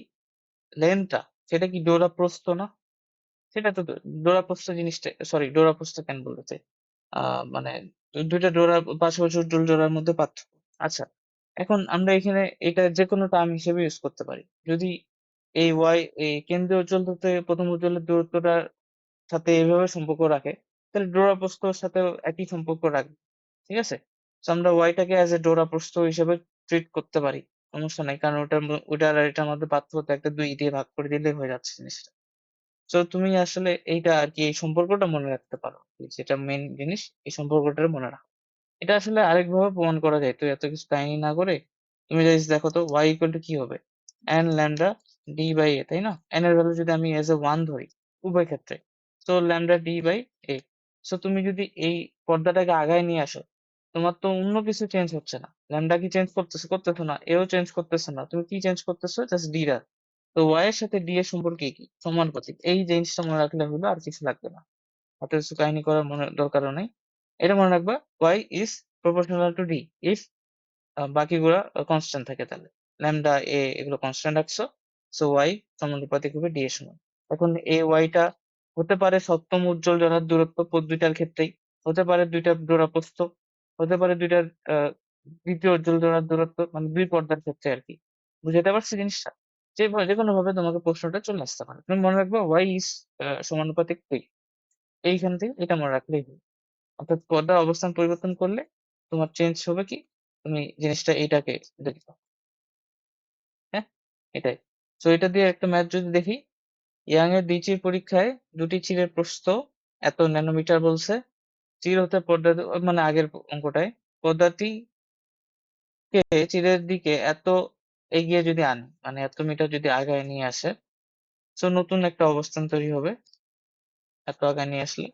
S1: লেন্থটা সেটা কি ডোরা প্রস্থ না? সেটা তো ডোরা প্রস্থ জিনিসটা সরি ডোরা প্রস্থ কেন বলতে চাই? আ মানে ২ টা ডোরা পাশাপাশি উজ্জ্বল ডোরার মধ্যে পার্থক্য। আচ্ছা, এখন আমরা এখানে এটা যেকোনো টার্ম হিসেবে ইউজ করতে পারি। যদি এই কেন্দ্রীয় উজ্জ্বল হতে ১ম উজ্জ্বলের দূরত্বটার সাথে এভাবে সম্পর্ক রাখে, তাহলে ডোরা প্রস্থর সাথেও একই সম্পর্ক রাখবে। ঠিক আছে? সো আমরা y টাকে এস এ ডোরা প্রস্থ হিসেবে ট্রিট করতে পারি, সমস্যা নাই, কারণ ওটার আর এটার মধ্যে পার্থক্য একটা 2 দিয়ে ভাগ করে দিলেই হয়ে যাচ্ছে জিনিসটা। তো তুমি আসলে এইটা আর কি এই সম্পর্কটা মনে রাখতে পারো, যেটা মেন জিনিস, এই সম্পর্কটা মনে রাখো। এটা আসলে আরেকভাবে প্রমাণ করা যায়, তো এত কিছু কাহিনী না করে তুমি জাস্ট দেখো তো y ইকুয়াল টু কি হবে, n lambda d by a, তাই না? n এর ভ্যালু যদি আমি এজ এ 1 ধরি উভয় ক্ষেত্রে, তো lambda d by a। So তুমি যদি এই পর্দাটাকে আগায় নিয়ে আসো, তোমার তো অন্য কিছু চেঞ্জ হচ্ছে না, ল্যামডা কি চেঞ্জ করতেছো না, এও চেঞ্জ করতেছো না, তুমি কি চেঞ্জ করতেছো, জাস্ট d টা। তো y এর সাথে d এর সম্পর্কে কি সমানুপাতিক, এই জিনিসটা মনে রাখলে হলো, আর কিছু লাগবে না, অত কিছু কাহিনী করার মনে দরকারও নেই। এটা মনে রাখবা, y is proportional to d if বাকিগুলা কনস্ট্যান্ট থাকে, তাহলে ল্যামডা এ এগুলো কনস্ট্যান্ট রাখছো, সো y সমানুপাতিক হবে d এর সমান। এখন এই y টা হতে পারে সপ্তম উজ্জ্বল জোড়ার দূরত্ব দুইটার ক্ষেত্রেই, হতে পারে দুইটা জোড়া প্রস্থ, হতে পারে দুইটার দ্বিতীয় উজ্জ্বল জোড়ার দূরত্ব, মানে দুই পর্দার ক্ষেত্রে আর কি। বুঝতে পারছি জিনিসটা? যে কোনো ভাবে তোমাকে প্রশ্নটা চলে আসতে পারে, তুমি মনে রাখবে y is সমানুপাতিক 2। এইখান থেকে এটা মনে রাখলেই হলো। অর্থাৎ পর্দার অবস্থান পরিবর্তন করলে তোমার চেঞ্জ হবে কি, তুমি জিনিসটা এইটাকে দেখবা। হ্যাঁ, এটাই। তো এটা দিয়ে একটা ম্যাথ যদি দেখি, ইয়াং এর দ্বিচির পরীক্ষায় দুটি চিরের প্রস্থ এত ন্যানোমিটার বলছে, চির হতে পর্দা, মানে আগের অঙ্কটায় পর্দাটিকে চিরের দিকে এত এগিয়ে যদি আনে, মানে এত মিটার যদি আগায় নিয়ে আসে, তো নতুন একটা অবস্থান তৈরি হবে এত আগায় নিয়ে আসলে।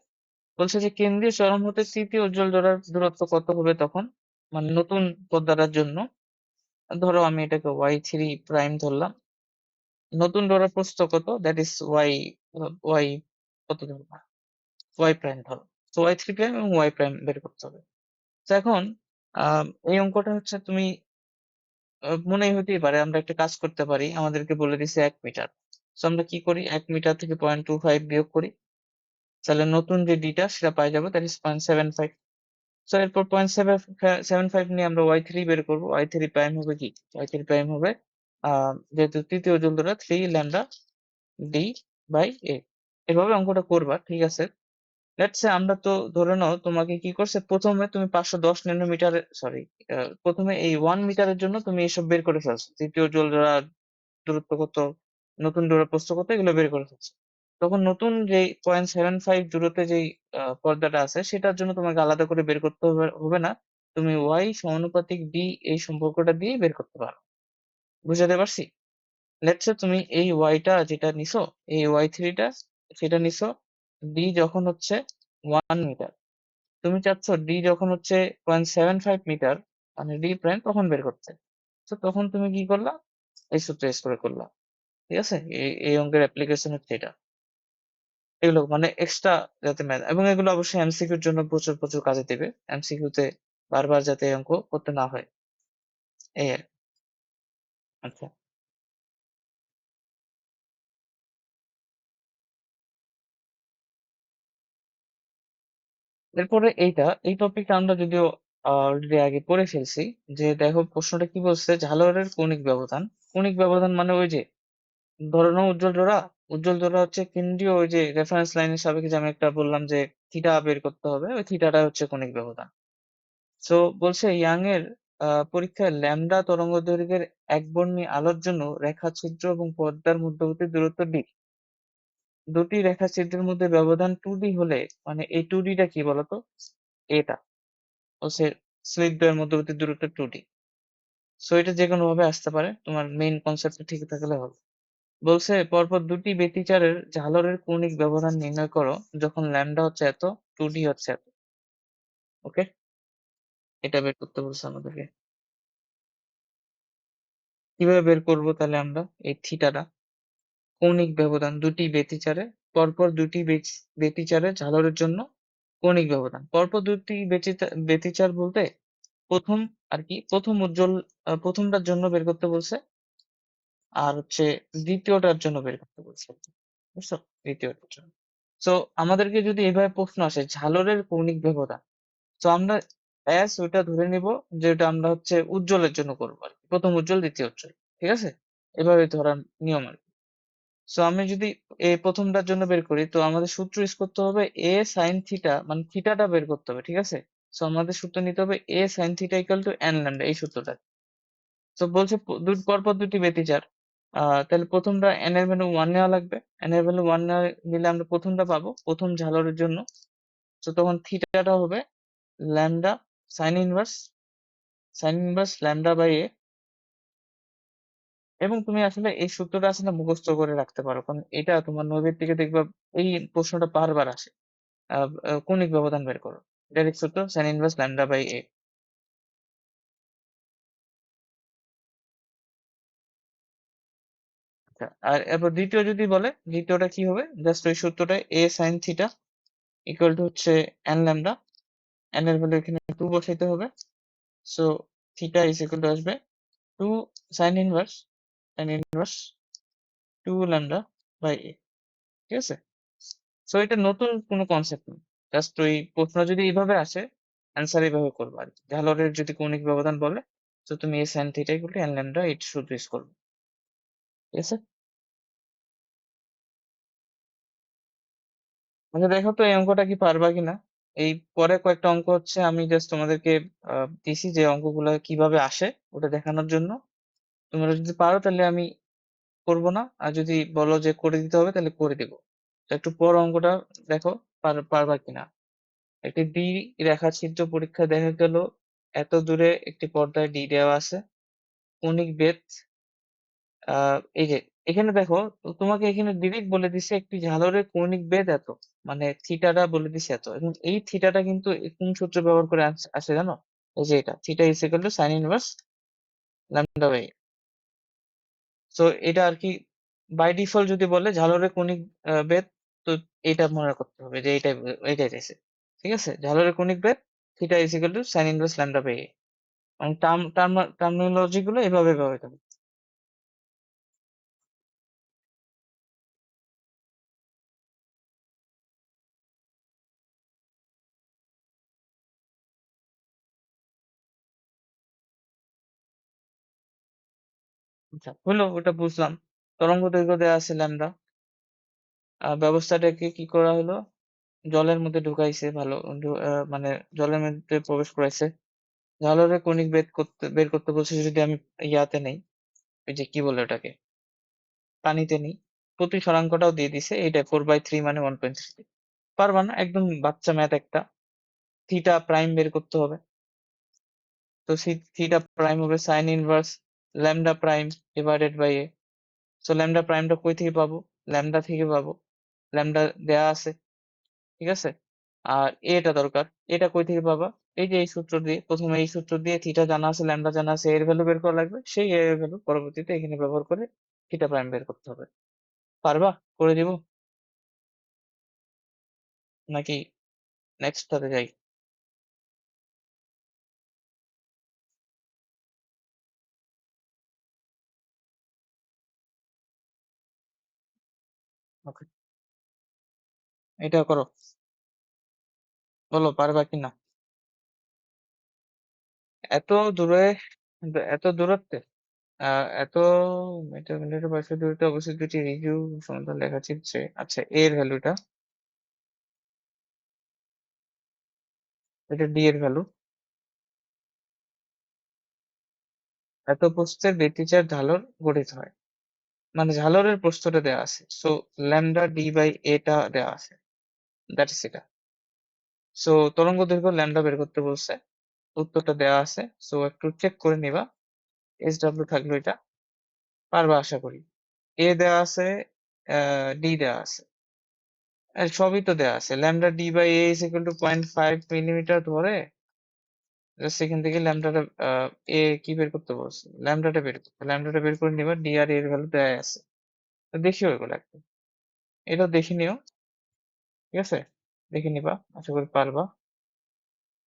S1: বলছে যে কেন্দ্রীয় চরম হতে তৃতীয় উজ্জ্বল জোড়ার দূরত্ব কত হবে তখন, মানে নতুন পর্দাটার জন্য। ধরো আমি এটাকে y3 প্রাইম ধরলাম, নতুন ডোরার প্রস্থ কত, দ্যাট ইজ y কত ধরবো, y প্রাইম ধরো। তো y3 প্রাইম এবং y প্রাইম বের করতে হবে। তো এখন এই অঙ্কটা হচ্ছে তুমি মনেই হতেই পারে, আমরা একটা কাজ করতে পারি, আমাদেরকে বলে দিছে 1 মিটার। তো আমরা কি করি, 1 মিটার থেকে 0.25 বিয়োগ করি, তাহলে নতুন যে ডিটা সেটা পাই যাবো, দ্যাট ইজ 0.75। সো এরপর 0.75 নিয়ে আমরা y3 বের করবো, y3 প্রাইম হবে কি, y3 প্রাইম হবে যেহেতু তৃতীয় জলদরা 3 ল্যামডা ডি বাই এ। এভাবে অঙ্কটা করবা, ঠিক আছে? লেটস সে আমরা তো ধরে নাও তোমাকে কি করছে, প্রথমে তুমি 510 ন্যানোমিটার, সরি, প্রথমে এই 1 মিটারের জন্য তুমি এসব বের করে ফেলছো, তৃতীয় জোড়া দূরত্ব কত, নতুন জোড়া প্রস্থ কত, এগুলো বের করে ফেলছো। তখন নতুন যে 0.75 দূরত্বে যেই পর্দাটা আছে সেটার জন্য তোমাকে আলাদা করে বের করতে হবে না, তুমি y সমানুপাতিক d এই সম্পর্কটা দিয়ে বের করতে পারো। বুঝাতে পারছি? লেটস সে তুমি এই y টা যেটা নিছো, এই y3 টা সেটা নিছো d যখন হচ্ছে 1 মিটার, তুমি চাচ্ছ d যখন হচ্ছে 0.75 মিটার, মানে d প্রাইম তখন বের করতে। তো তখন তুমি কি করলা, এই সূত্র ইউজ করে করলা, ঠিক আছে? এই অঙ্কের অ্যাপ্লিকেশন হচ্ছে এটা। এগুলো মানে এক্সট্রা যাতে ম্যাথ, এবং এগুলো অবশ্যই এমসিকিউর জন্য প্রচুর প্রচুর কাজে দেবে, এমসিকিউ তে বারবার যাতে এই অঙ্ক করতে না হয়, এই আর কি। আচ্ছা, এরপরে এই টপিকটা আমরা যদিও অলরেডি আগে পড়ে ফেলছি। যে দেখো প্রশ্নটা কি বলছে, ঝালরের কৌণিক ব্যবধান। কৌণিক ব্যবধান মানে ওই যে ধরে নাও উজ্জ্বল ধরা হচ্ছে কেন্দ্রীয় ওই যে রেফারেন্স লাইনের সাপেক্ষে, যে আমি একটা বললাম যে থিটা বের করতে হবে, ওই থিটাটা হচ্ছে কৌণিক ব্যবধান। সো বলছে ইয়াং এর পরীক্ষায় ল্যামডা তরঙ্গদৈর্ঘ্যের একবর্ণী আলোর জন্য রেখাছিদ্র এবং পর্দার মধ্যবর্তী দূরত্ব d, দুটি রেখাছিদ্রের মধ্যে ব্যবধান 2d হলে, মানে এই 2d টা কি বলতো, এটা হচ্ছে স্লিট দ্বয়ের মধ্যবর্তী দূরত্ব 2d। সো এটা যে কোনো ভাবে আসতে পারে, তোমার মেইন কনসেপ্ট ঠিক থাকলে হবে। বলছে পরপর দুটি ব্যতিচারের ঝালরের কৌণিক ব্যবধান নির্ণয় করো যখন ল্যামডা হচ্ছে এত, 2d হচ্ছে এত। ওকে, এটা বের করতে বলছে আমাদেরকে। কিভাবে বের করবো তাহলে আমরা এই থিটাটা, কৌণিক ব্যবধান দুটি ব্যতিচারে, পরপর দুটি ব্যতিচারে ঝালরের জন্য কৌণিক ব্যবধান, পরপর দুটি ব্যতিচার বলতে প্রথম আর কি, প্রথম উজ্জ্বল প্রথমটার জন্য বের করতে বলছে, আর হচ্ছে দ্বিতীয়টার জন্য বের করতে বলছে, বুঝছো? দ্বিতীয়টার জন্য। তো আমাদেরকে যদি এভাবে প্রশ্ন আসে ঝালরের কৌণিক ব্যবধান, তো আমরা ব্যাস ওইটা ধরে নিব যে ওটা আমরা হচ্ছে উজ্জ্বলের জন্য করবো আর কি, প্রথম উজ্জ্বল দ্বিতীয় উজ্জ্বল, ঠিক আছে? এভাবে ধরার নিয়ম আর কি। সো আমি যদি প্রথমটার জন্য বের করি, তো আমাদের সূত্র ইউজ করতে হবে এ সাইন থিটা, মানে থিটাটা বের করতে হবে, ঠিক আছে? সো আমাদের সূত্র নিতে হবে A sine theta equal to N lambda, এই সূত্রটা। তো বলছে পরপর দুটি ব্যতিচার। তাহলে প্রথমটা n এর ভ্যালু 1 নেওয়া লাগবে। n এর ভ্যালু 1 নিলে আমরা প্রথমটা পাবো, প্রথম ঝালরের জন্য। তো তখন থিটাটা হবে lambda sine inverse lambda by A. এবং তুমি আসলে এই সূত্রটা আসলে মুখস্থ করে রাখতে পারো, কারণ এটা তোমার নৈবেদ্যিকে দেখবা এই প্রশ্নটা বারবার আসে। কৌণিক ব্যবধান বের করো, ডাইরেক্ট সূত্র সাইন ইনভার্স ল্যামডা বাই এ। আচ্ছা, আর এরপর দ্বিতীয় যদি বলে, দ্বিতীয়টা কি হবে, জাস্ট ওই সূত্রটা এ সাইন থিটা ইকুয়াল টু হচ্ছে এন ল্যামডা। এন এর ভ্যালু এখানে 2 বসাইতে হবে। So theta is equal two আসবে 2 সাইন ইনভার্স 2 ল্যামডা বাই এ। ঠিক আছে? সো এটা নতুন কোনো কনসেপ্ট না, জাস্ট ওই প্রশ্ন যদি এইভাবে আসে অ্যান্সার এইভাবে করবো আর কি। ঝালরের যদি কৌণিক ব্যবধান বলে, তো তুমি A sine theta equal to N lambda এটা শুধু ইউজ করবে। ঠিক আছে? আচ্ছা দেখো তো এই অঙ্কটা কি পারবা কিনা। এই পরে কয়েকটা অঙ্ক হচ্ছে আমি জাস্ট তোমাদেরকে দিছি যে অঙ্কগুলো কিভাবে আসে ওটা দেখানোর জন্য। তোমরা যদি পারো তাহলে আমি করবো না, আর যদি বলো যে করে দিতে হবে তাহলে করে দিব। তো একটু পর অঙ্কটা দেখো, পারবা কিনা। একটি দ্বি রেখাছিদ্র পরীক্ষায় দেখা গেল এত দূরে একটি পর্দায় ডি দেওয়া আছে, কৌণিক বেধ এই যে এখানে দেখো, তো তোমাকে এখানে ডিরেক্ট বলে দিছে একটি ঝালরের কৌণিক বেধ এত, মানে থিটাটা বলে দিছে এত, এবং এই থিটাটা কিন্তু কোন সূত্র ব্যবহার করে আসে জানো? এই যে এটা theta is equal to sine inverse lambda by. So এটা আর কি বাই ডিফল্ট যদি বলে ঝালরের কৌণিক বেধ, তো এটা মনে করতে হবে যে এইটাই চাইছে। ঠিক আছে, ঝালরের কৌণিক বেধ theta is equal to sine inverse lambda by. এবং টার্মিনোলজি গুলো এভাবে ব্যবহৃত হবে। আচ্ছা হলো, ওটা বুঝলাম। তরঙ্গ দৈর্ঘ্য দেওয়া আছে ল্যামডা। ব্যবস্থাটাকে কি করা হলো, জলের মধ্যে ঢুকাইছে, ভালো মানে জলের মধ্যে প্রবেশ করাইছে। ঝালরের কণিক বের করতে বলছে, যদি আমি ইয়াতে নেই, ওই যে কি বলে ওটাকে, পানিতে নেই, প্রতিসরাঙ্কটাও দিয়ে দিছে, এইটা 4/3 মানে 1.3। পারবা না, একদম বাচ্চা ম্যাথ একটা। থিটা প্রাইম বের করতে হবে। তো থিটা প্রাইম হবে sine inverse lambda prime divided by A. So lambda প্রাইমটা কই থেকে পাবো, ল্যামডা থেকে পাবো, ল্যামডা দেয়া আছে। ঠিক আছে, আর এটা দরকার, এটা কই থেকে পাবা, এই যে এই সূত্র দিয়ে, প্রথমে এই সূত্র দিয়ে থিটা জানা আছে ল্যামডা জানা আছে, এর ভ্যালু বের করা লাগবে, সেই এর ভ্যালু পরবর্তীতে এখানে ব্যবহার করে থিটা প্রাইম বের করতে হবে। পারবা, করে দিব নাকি নেক্সটটাতে যাই? ওকে, এটা করো, বলো পারবা কিনা। এত দূরে, এত দূরত্বে, এত মিটার পার্শ্বীয় দূরত্বে অবস্থিত দুটি রিজিউ সমান্তরাল লেখাচিত্রে, আচ্ছা এর ভ্যালুটা, এটা ডি এর ভ্যালু, এত প্রস্থের ব্যতিচার ঝালর গঠিত হয়, মানে ঝালরের প্রস্থটা দেওয়া আছে, সো ল্যামডা ডি বাই এটা দেওয়া আছে, দ্যাট ইজ এটা। সো তরঙ্গ দৈর্ঘ্য ল্যামডা বের করতে বলছে, উত্তরটা দেওয়া আছে, সো একটু চেক করে নিবা। এস ডাব্লিউ থাকলো এটা, পারবা আশা করি। এ দেওয়া আছে, ডি দেওয়া আছে, আর সবই তো দেওয়া আছে। Lambda D by A is equal to 0.5 millimetre ধরে জাস্ট সেখান থেকে ল্যামডাটা এ কি বের করতে বলছে, ল্যামডাটা বের করে নিবা, ডি আর এর ভ্যালু দেওয়া আছে। তো দেখিও এগুলো একটু, এটাও দেখে নিও। ঠিক আছে, দেখে নিবা, আশা করি পারবা।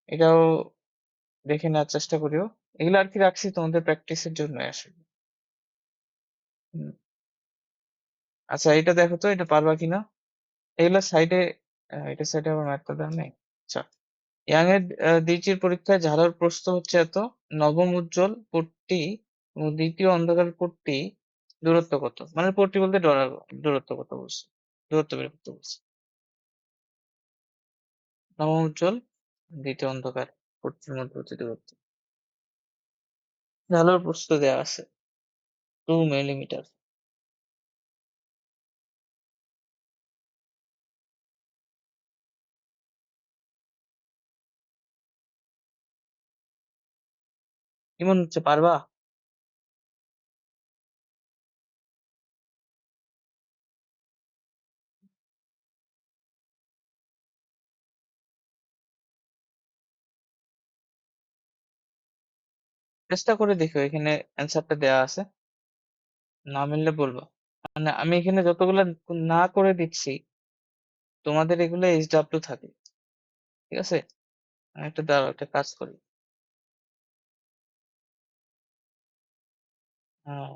S1: এটাও দেখে নেওয়ার চেষ্টা করিও। এগুলো আর কি রাখছি তোমাদের প্র্যাকটিসের জন্য আসলে। হুম। আচ্ছা এটা দেখো তো, এটা পারবা কিনা। এগুলো সাইডে, এটা সাইডে আমার ম্যাথটা দেওয়া নেই। আচ্ছা, ইয়াং এর দ্বিতীয় পরীক্ষায় ঝাড়র প্রস্থ হচ্ছে এত, নবম উজ্জ্বল পট্টি এবং দ্বিতীয় অন্ধকার পট্টি দূরত্ব কত, মানে পট্টি বলতে দূরত্ব কত বলছে, দূরত্ব বের করতে বলছে। নবম উজ্জ্বল দ্বিতীয় অন্ধকার পট্টির মধ্যবর্তী দূরত্ব। ঢালার প্রস্থ দেওয়া আছে 2 মিলিমিটার। কি মনে হচ্ছে, পারবা? চেষ্টা করে দেখো, এখানে অ্যান্সারটা দেওয়া আছে, না মিললে বলবা। মানে আমি এখানে যতগুলা না করে দিচ্ছি, তোমাদের এগুলো SW থাকে, ঠিক আছে? আমি একটা দাঁড়াও, একটা কাজ করি। আহ,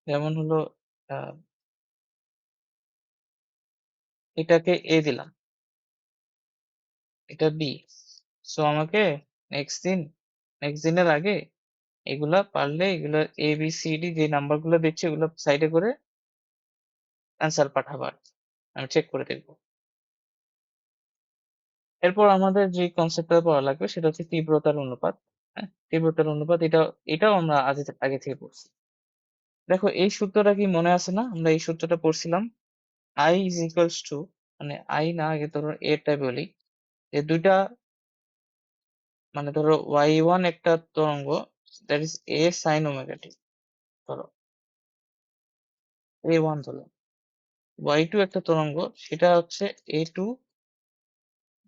S1: যেমন হলো, আহ, এটাকে A দিলাম, এটা B। সো আমাকে নেক্সট দিন, নেক্সট দিনের আগে এগুলা পারলে এগুলা ABCD যে নাম্বার গুলো দিচ্ছে এগুলো সাইডে করে অ্যান্সার পাঠাবার, আমি চেক করে দেখবো। এরপর আমাদের যে কনসেপ্টটা পড়া লাগবে সেটা হচ্ছে তীব্রতার অনুপাত। হ্যাঁ, তীব্রতার অনুপাত, এটাও আমরা আগে আগে থেকে পড়ছি। দেখো এই সূত্রটা কি মনে আছে না? আমরা এই সূত্রটা পড়ছিলাম, I ইজ ইকুয়ালস টু, মানে আই না, আগে ধরো এটা বলি, যে দুইটা, মানে ধরো y1 একটা তরঙ্গ, that is a sin omega t, ধরো a1 ধরো, y2 একটা তরঙ্গ, সেটা হচ্ছে a2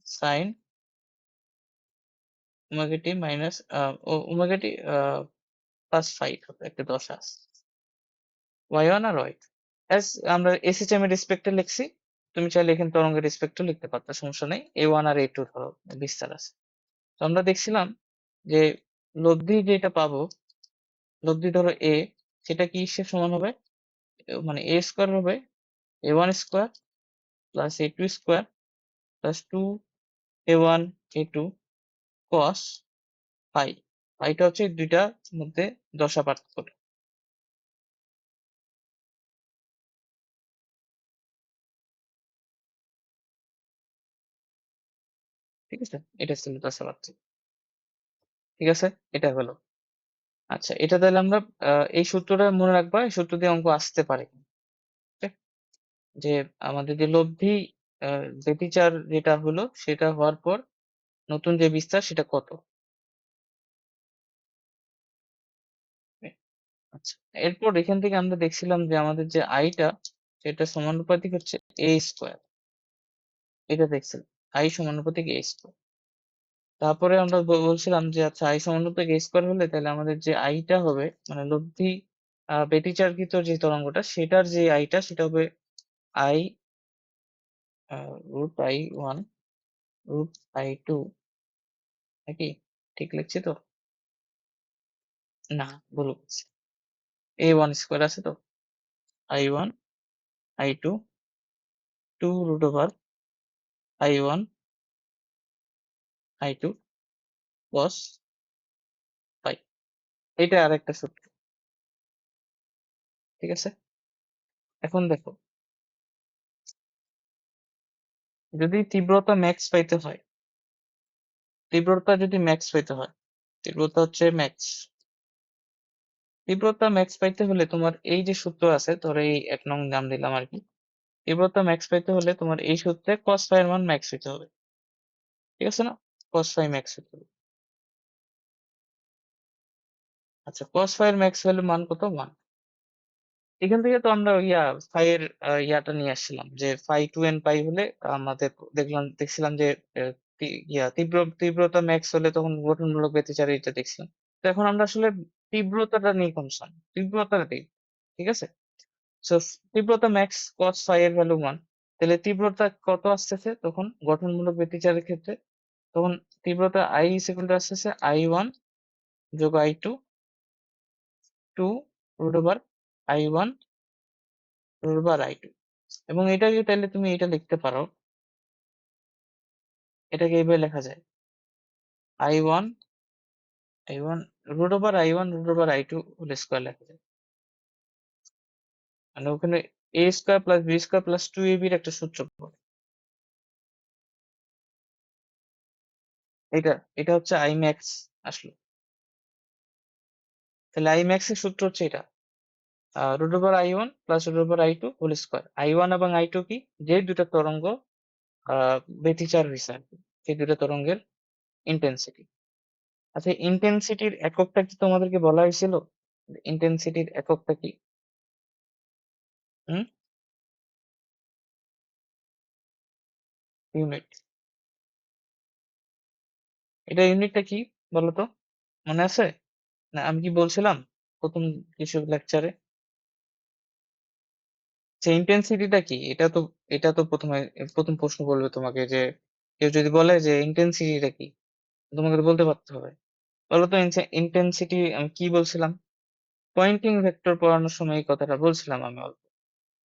S1: sin omega t minus omega t plus 5 হবে, একটা দশা আছে, y1 আর y2, অ্যাজ আমরা এসএইচএম এর রেসপেক্টে লিখছি, তুমি চাইলে এখানে তরঙ্গের রেসপেক্টে লিখতে পারতো, সমস্যা নেই। a1 আর a2 ধরো বিস্তার আছে। তো আমরা দেখছিলাম যে লব্ধি যেটা পাবো, লব্ধি ধরো a, সেটা কি সে সমান হবে, মানে a স্কোয়ার হবে a1 square plus a2 square plus 2a1 a2 cos phi। পাইটা হচ্ছে দুইটার মধ্যে দশা পার্থক্য, ঠিক আছে? এটা ছিল দশা পার্থক্য, ঠিক আছে? এটা হলো। আচ্ছা, এটা তাহলে আমরা এই সূত্রটা মনে রাখবা, এই সূত্র দিয়ে অঙ্ক আসতে পারে। ঠিক? যে আমাদের যে লব্ধি ব্যতিচার যেটা হলো সেটা হওয়ার পর নতুন যে বিস্তার সেটা কত। আচ্ছা, এরপর এখান থেকে আমরা দেখছিলাম যে আমাদের যে আইটা, সেটা সমানুপাতিক হচ্ছে a স্কোয়ার, এটা দেখছিলাম, আই সমানুপাতিক a স্কোয়ার। তারপরে আমরা বলছিলাম যে আচ্ছা, আই সমানুপাতিক a স্কোয়ার হলে তাহলে আমাদের যে আইটা হবে, মানে লব্ধি ব্যতিচারকৃত যে তরঙ্গটা, সেটার যে আইটা সেটা হবে I wrote i1 root i2, নাকি? ঠিক লিখছি তো? না, ভুল বলছি। a1 স্কোয়ার আছে তো, i1 i2 2 root over i1 i2 cos phi। এটা আরেকটা সূত্র, ঠিক আছে? এখন দেখো, যদি তীব্রতা ম্যাক্স পাইতে হয়, তীব্রতা যদি ম্যাক্স পাইতে হয়, তীব্রতা হচ্ছে ম্যাক্স, তীব্রতা ম্যাক্স পাইতে হলে তোমার এই যে সূত্র আছে, ধরো এই 1 নং নাম দিলাম আর কি, তীব্রতা ম্যাক্স পাইতে হলে তোমার এই সূত্রে cos phi এর মান ম্যাক্স হইতে হবে, ঠিক আছে না? cos phi ম্যাক্স হইতে হবে। আচ্ছা, cos phi এর ম্যাক্স ভ্যালু মান কত? 1। এখান থেকে তো আমরা ফাই এর ইয়াটা নিয়ে আসছিলাম, যে ফাই 2n পাই হলে আমাদের দেখছিলাম যে তীব্রতা ম্যাক্স হলে তখন গঠনমূলক ব্যতিচার, এটা দেখছিলাম। তো এখন আমরা আসলে তীব্রতাটা নিয়ে কনসার্ন, তীব্রতাটা দিই, ঠিক আছে? সো তীব্রতা ম্যাক্স cos phi এর ভ্যালু 1, তাহলে তীব্রতা কত আসতেছে তখন গঠনমূলক ব্যতিচারের ক্ষেত্রে? তখন তীব্রতা i ইজ ইকুয়াল টু আসতেছে i1 যোগ i2 2 root over i1 root over i2। এবং এটাকে তাহলে তুমি এটা লিখতে পারো, এটাকে এইভাবে লেখা যায়, i1 i1 root over i1 root over i2 whole square লেখা যায়। মানে ওখানে a square plus b square plus 2ab এর একটা সূত্র পাবো। এটা এটা হচ্ছে i ম্যাক্স আসলো। তাহলে আই ম্যাক্স এর সূত্র হচ্ছে এটা, √i1 plus √i2 whole square. i1 এবং i2 কি, যে দুটো তরঙ্গ ব্যতিচার হয়েছে আর কি, সেই দুটো তরঙ্গের ইন্টেন্সিটি। আচ্ছা, ইন্টেন্সিটির এককটা কি তোমাদেরকে বলা হয়েছিল? ইন্টেন্সিটির এককটা কি? হুম, ইউনিট। এটা ইউনিটটা কি বলো তো, মনে আছে? না আমি কি বলছিলাম প্রথম কিছু লেকচারে? যে ইন্টেন্সিটিটা কি, এটা তো প্রথমে প্রথম প্রশ্ন বলবে তোমাকে, যে কেউ যদি বলে যে ইন্টেন্সিটিটা কি, তোমাকে তো বলতে পারতে হবে। বলো তো ইন্টেন্সিটি আমি কি বলছিলাম? পয়েন্টিং ভেক্টর পড়ানোর সময় এই কথাটা বলছিলাম আমি অল্প,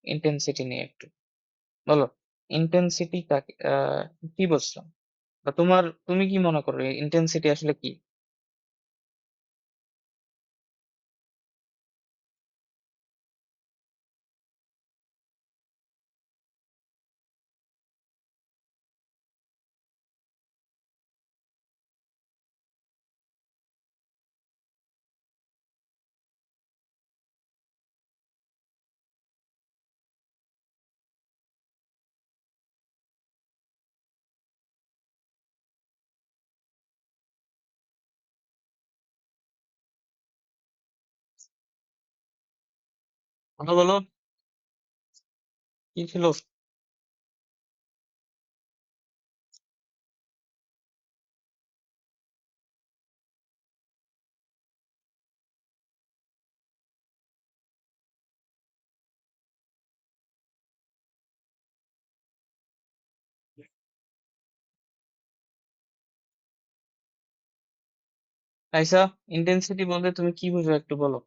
S1: ইন্টেন্সিটি নিয়ে একটু। বলো, ইন্টেন্সিটি কাকে কি বলছিলাম, বা তুমি কি মনে করো ইন্টেন্সিটি আসলে কি? কথা বলো, কি ছিল? আইসা, ইন্টেন্সিটি বলতে তুমি কি বুঝো একটু বলো।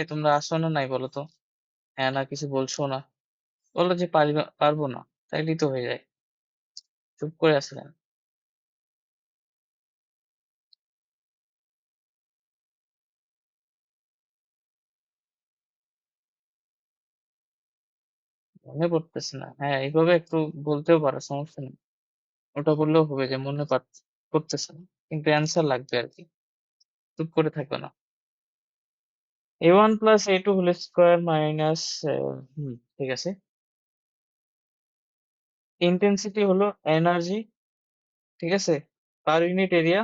S1: তোমরা আসো না নাই বলো তো, হ্যাঁ না কিছু বলছো না, বলো যে পারবো না, তাইলেই তো হয়ে যায়। চুপ করে আসলেন। মনে পড়তেছে না, হ্যাঁ এইভাবে একটু বলতেও পারো, সমস্যা নেই। ওটা বললেও হবে যে পড়তেছে না, কিন্তু অ্যান্সার লাগবে আর কি, চুপ করে থাকবে না। a1 plus a2 whole square minus, ঠিক আছে। ইন্টেন্সিটি হলো এনার্জি, ঠিক আছে, per unit area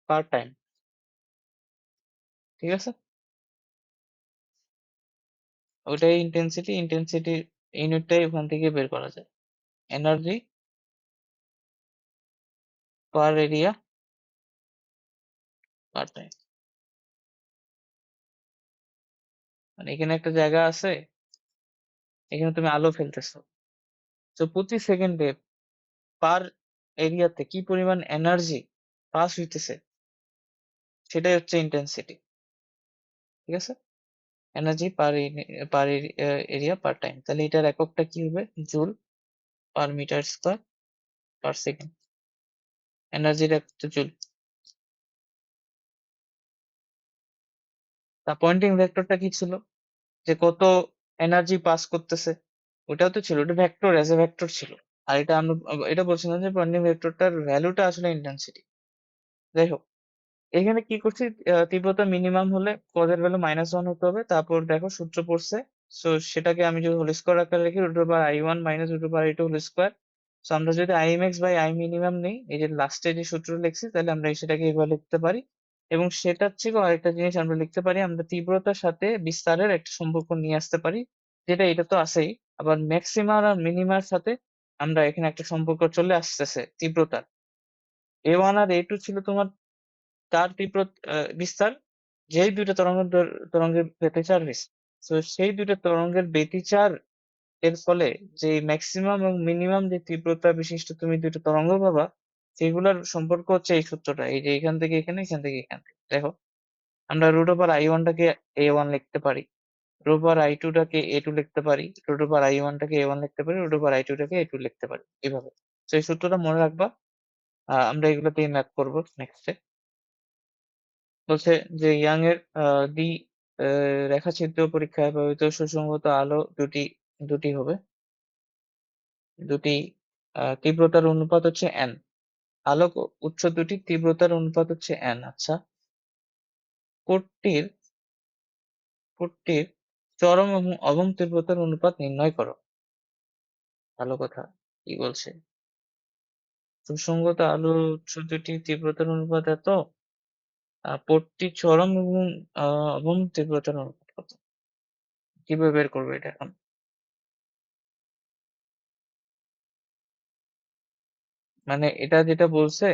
S1: per time, ঠিক আছে। ওটাই ইন্টেন্সিটি, ইন্টেন্সিটি ইউনিটটাই ওখান থেকে বের করা যায়, energy per area per time. মানে এখানে একটা জায়গা আছে, এখানে তুমি আলো ফেলতেছো, তো প্রতি সেকেন্ডে পার এরিয়াতে কি পরিমাণ এনার্জি পাস হইতেছে, সেটাই হচ্ছে ইন্টেন্সিটি, ঠিক আছে। Energy per area per time, তাহলে এটার এককটা কি হবে? Joule per metre square per second. এনার্জির এক তো জুল। তা পয়েন্টিং ভেক্টরটা কি ছিল, যে কত এনার্জি পাস করতেছে, ওটাও তো ছিল, ওটা ভেক্টর, অ্যাজ এ ভেক্টর ছিল। আর এটা আমরা এটা বলছিলাম যে পয়েন্টিং ভেক্টরটার ভ্যালুটা আসলে ইন্টেন্সিটি। যাই হোক, এখানে কি করছি, তীব্রতা মিনিমাম হলে কজের ভ্যালু -1 হতে হবে, তারপর দেখো সূত্র পড়ছে। সো সেটাকে আমি যদি হোল স্কোয়ার আকারে লিখি, √i1 minus √i2 whole square. So আমরা যদি I max by I minimum নেই, এই যে লাস্টে যে সূত্র লিখছি, তাহলে আমরা সেটাকে এভাবে লিখতে পারি। এবং সেটার থেকেও আরেকটা জিনিস আমরা লিখতে পারি, আমরা তীব্রতার সাথে বিস্তারের একটা সম্পর্ক নিয়ে আসতে পারি, যেটা এটা তো আছেই। আবার ম্যাক্সিমার আর মিনিমার সাথে আমরা এখানে একটা সম্পর্ক চলে আসতেছে তীব্রতার। a1 আর a2 ছিল তোমার তার তীব্র বিস্তার, যেই দুইটা তরঙ্গের ব্যতিচার হয়েছে। তো সেই দুইটা তরঙ্গের ব্যতিচার এর ফলে যে ম্যাক্সিমাম এবং মিনিমাম যে তীব্রতা বিশিষ্ট তুমি দুইটা তরঙ্গ পাবা, সেগুলোর সম্পর্ক হচ্ছে এই সূত্রটা, এই যে এখান থেকে এখানে, এখান থেকে এখানে। দেখো, আমরা √i1 টাকে a1 লিখতে পারি, রো পাওয়ার আই টু টাকে এ টু লিখতে পারি, রো পাওয়ার আই ওয়ান টাকে এ ওয়ান লিখতে পারি, রো পাওয়ার আই টু টাকে এ টু লিখতে পারি, এভাবে। তো এই সূত্রটা মনে রাখবা। আমরা এগুলো দিয়ে ম্যাথ করবো নেক্সটে। বলছে যে ইয়াং এর দ্বি রেখাছিদ্র পরীক্ষায় ব্যবহৃত সুসংহত আলো দুটি দুটি হবে। দুটি তীব্রতার অনুপাত হচ্ছে n। আলোক উৎস দুটির তীব্রতার অনুপাত হচ্ছে n। আচ্ছা, কোডটির কোডটির চরম এবং অবম তীব্রতার অনুপাত নির্ণয় করো। ভালো কথা। কি বলছে? সুসংগত আলো উৎস দুটির তীব্রতার অনুপাত এত, কোডটির চরম এবং অবম তীব্রতার অনুপাত কত? কিভাবে বের করবে এটা এখন? মানে এটা যেটা বলছে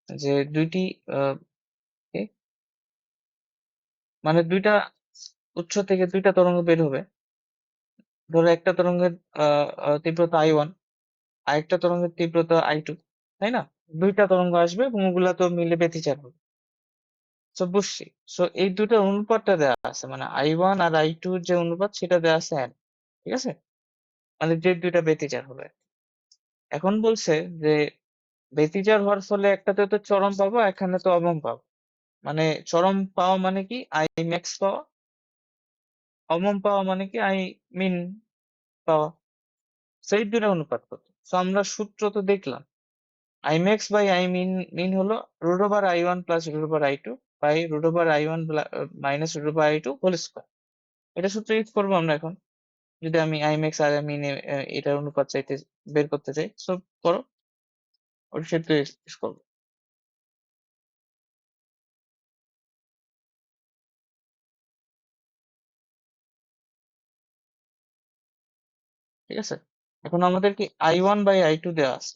S1: যে দুইটি আহ, কি? মানে দুইটা উৎস থেকে দুইটা তরঙ্গ বের হবে। ধরো একটা তরঙ্গের তীব্রতা I1, আরেকটা তরঙ্গের তীব্রতা I2, তাই না? দুইটা তরঙ্গ আসবে এবং ওগুলা তো মিলে ব্যতিচার হবে। তো বুঝছি। সো এই দুটার অনুপাতটা দেওয়া আছে, মানে I1 আর I2 এর যে অনুপাত সেটা দেওয়া আছে n। ঠিক আছে? মানে যে দুইটা ব্যতিচার হবে। এখন বলছে যে ব্যতিচার হওয়ার ফলে একটাতে তো চরম পাবো, এখানে তো অবম পাবো। মানে চরম পাওয়া মানে কি আই ম্যাক্স পাওয়া, অবম পাওয়া মানে কি আই মিন পাওয়া। সেই দুইটা অনুপাত কত? তো আমরা সূত্র তো দেখলাম, I max by I min min হলো root over I1 plus root over I2 by root over I1 minus root over I2 whole square. এটা সূত্র ইউজ করবো আমরা এখন, যদি আমি আই ম্যাক্স আর আই মিন এটার অনুপাত চাইতে বের করতে চাই। সো করো, ওটা সূত্র ইউজ করবো। ঠিক আছে? এখন আমাদেরকে I1 বাই I2 দেওয়া আছে।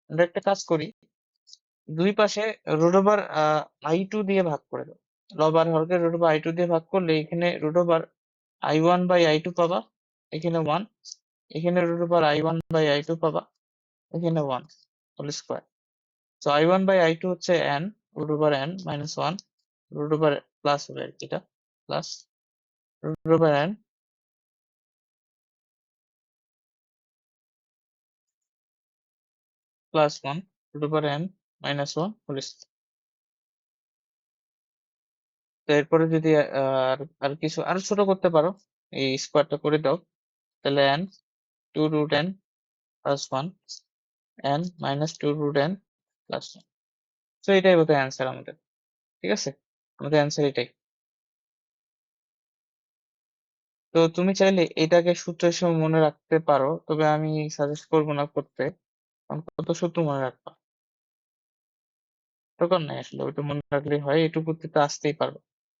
S1: আমরা একটা কাজ করি, দুই পাশে রুট ওভার I2 দিয়ে ভাগ করে দাও। লব আর হরকে রুট ওভার I2 দিয়ে ভাগ করলে এখানে root over I1 by I2 পাবা, এখানে 1। এখানে root over I1 by I2 পাবা, এখানে 1 হোল স্কোয়ার। তো I1 বাই I2 হচ্ছে n, root over n minus 1, root over plus হবে আর কি, এটা plus root over n plus 1, root over n minus 1 whole square. তো এরপরে যদি আর আর কিছু আরো ছোট করতে পারো, এই স্কোয়ারটা করে দাও, তাহলে n 2 root n plus 1, n minus 2 root n plus 1। তো এটাই বোধহয় অ্যান্সার আমাদের। ঠিক আছে? আমাদের অ্যান্সার এটাই। তো তুমি চাইলে এটাকে সূত্র হিসেবে মনে রাখতে পারো, তবে আমি সাজেস্ট করবো না করতে। কারণ কত সূত্র মনে রাখবা, দরকার নাই আসলে। ওইটা মনে রাখলেই হয়, এটুকুতে তো আসতেই পারবে।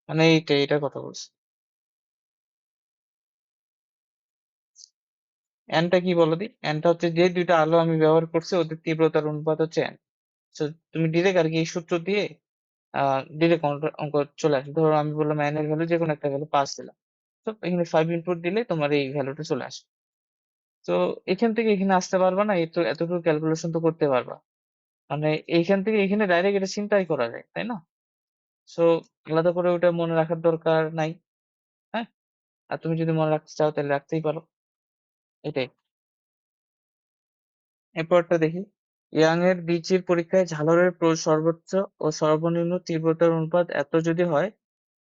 S1: মানে এটার কথা বলছি। এনটা কি বলো দি? এনটা হচ্ছে যে দুইটা আলো আমি ব্যবহার করছি ওদের তীব্রতার অনুপাত হচ্ছে এন। তো তুমি ডিরেক্ট আর কি এই সূত্র দিয়ে ডিরেক্ট অঙ্ক চলে আসে। ধরো আমি বললাম এন এর ভ্যালু যে কোনো একটা ভ্যালু 5 দিলাম, তো এখানে 5 ইনপুট দিলে তোমার এই ভ্যালুটা চলে আসবে। তো এখান থেকে এখানে আসতে পারবা না, এই তো এতটুকু ক্যালকুলেশন তো করতে পারবা। মানে এইখান থেকে এখানে ডাইরেক্ট এটা চিন্তাই করা যায়, তাই না? সো আলাদা করে ওটা মনে রাখার দরকার নাই। হ্যাঁ, আর তুমি যদি মনে রাখতে চাও তাহলে রাখতেই পারো। এটাই। এরপরটা দেখি, ইয়াং এর বীচির পরীক্ষায় ঝালরের সর্বোচ্চ ও সর্বনিম্ন তীব্রতার অনুপাত এত যদি হয়,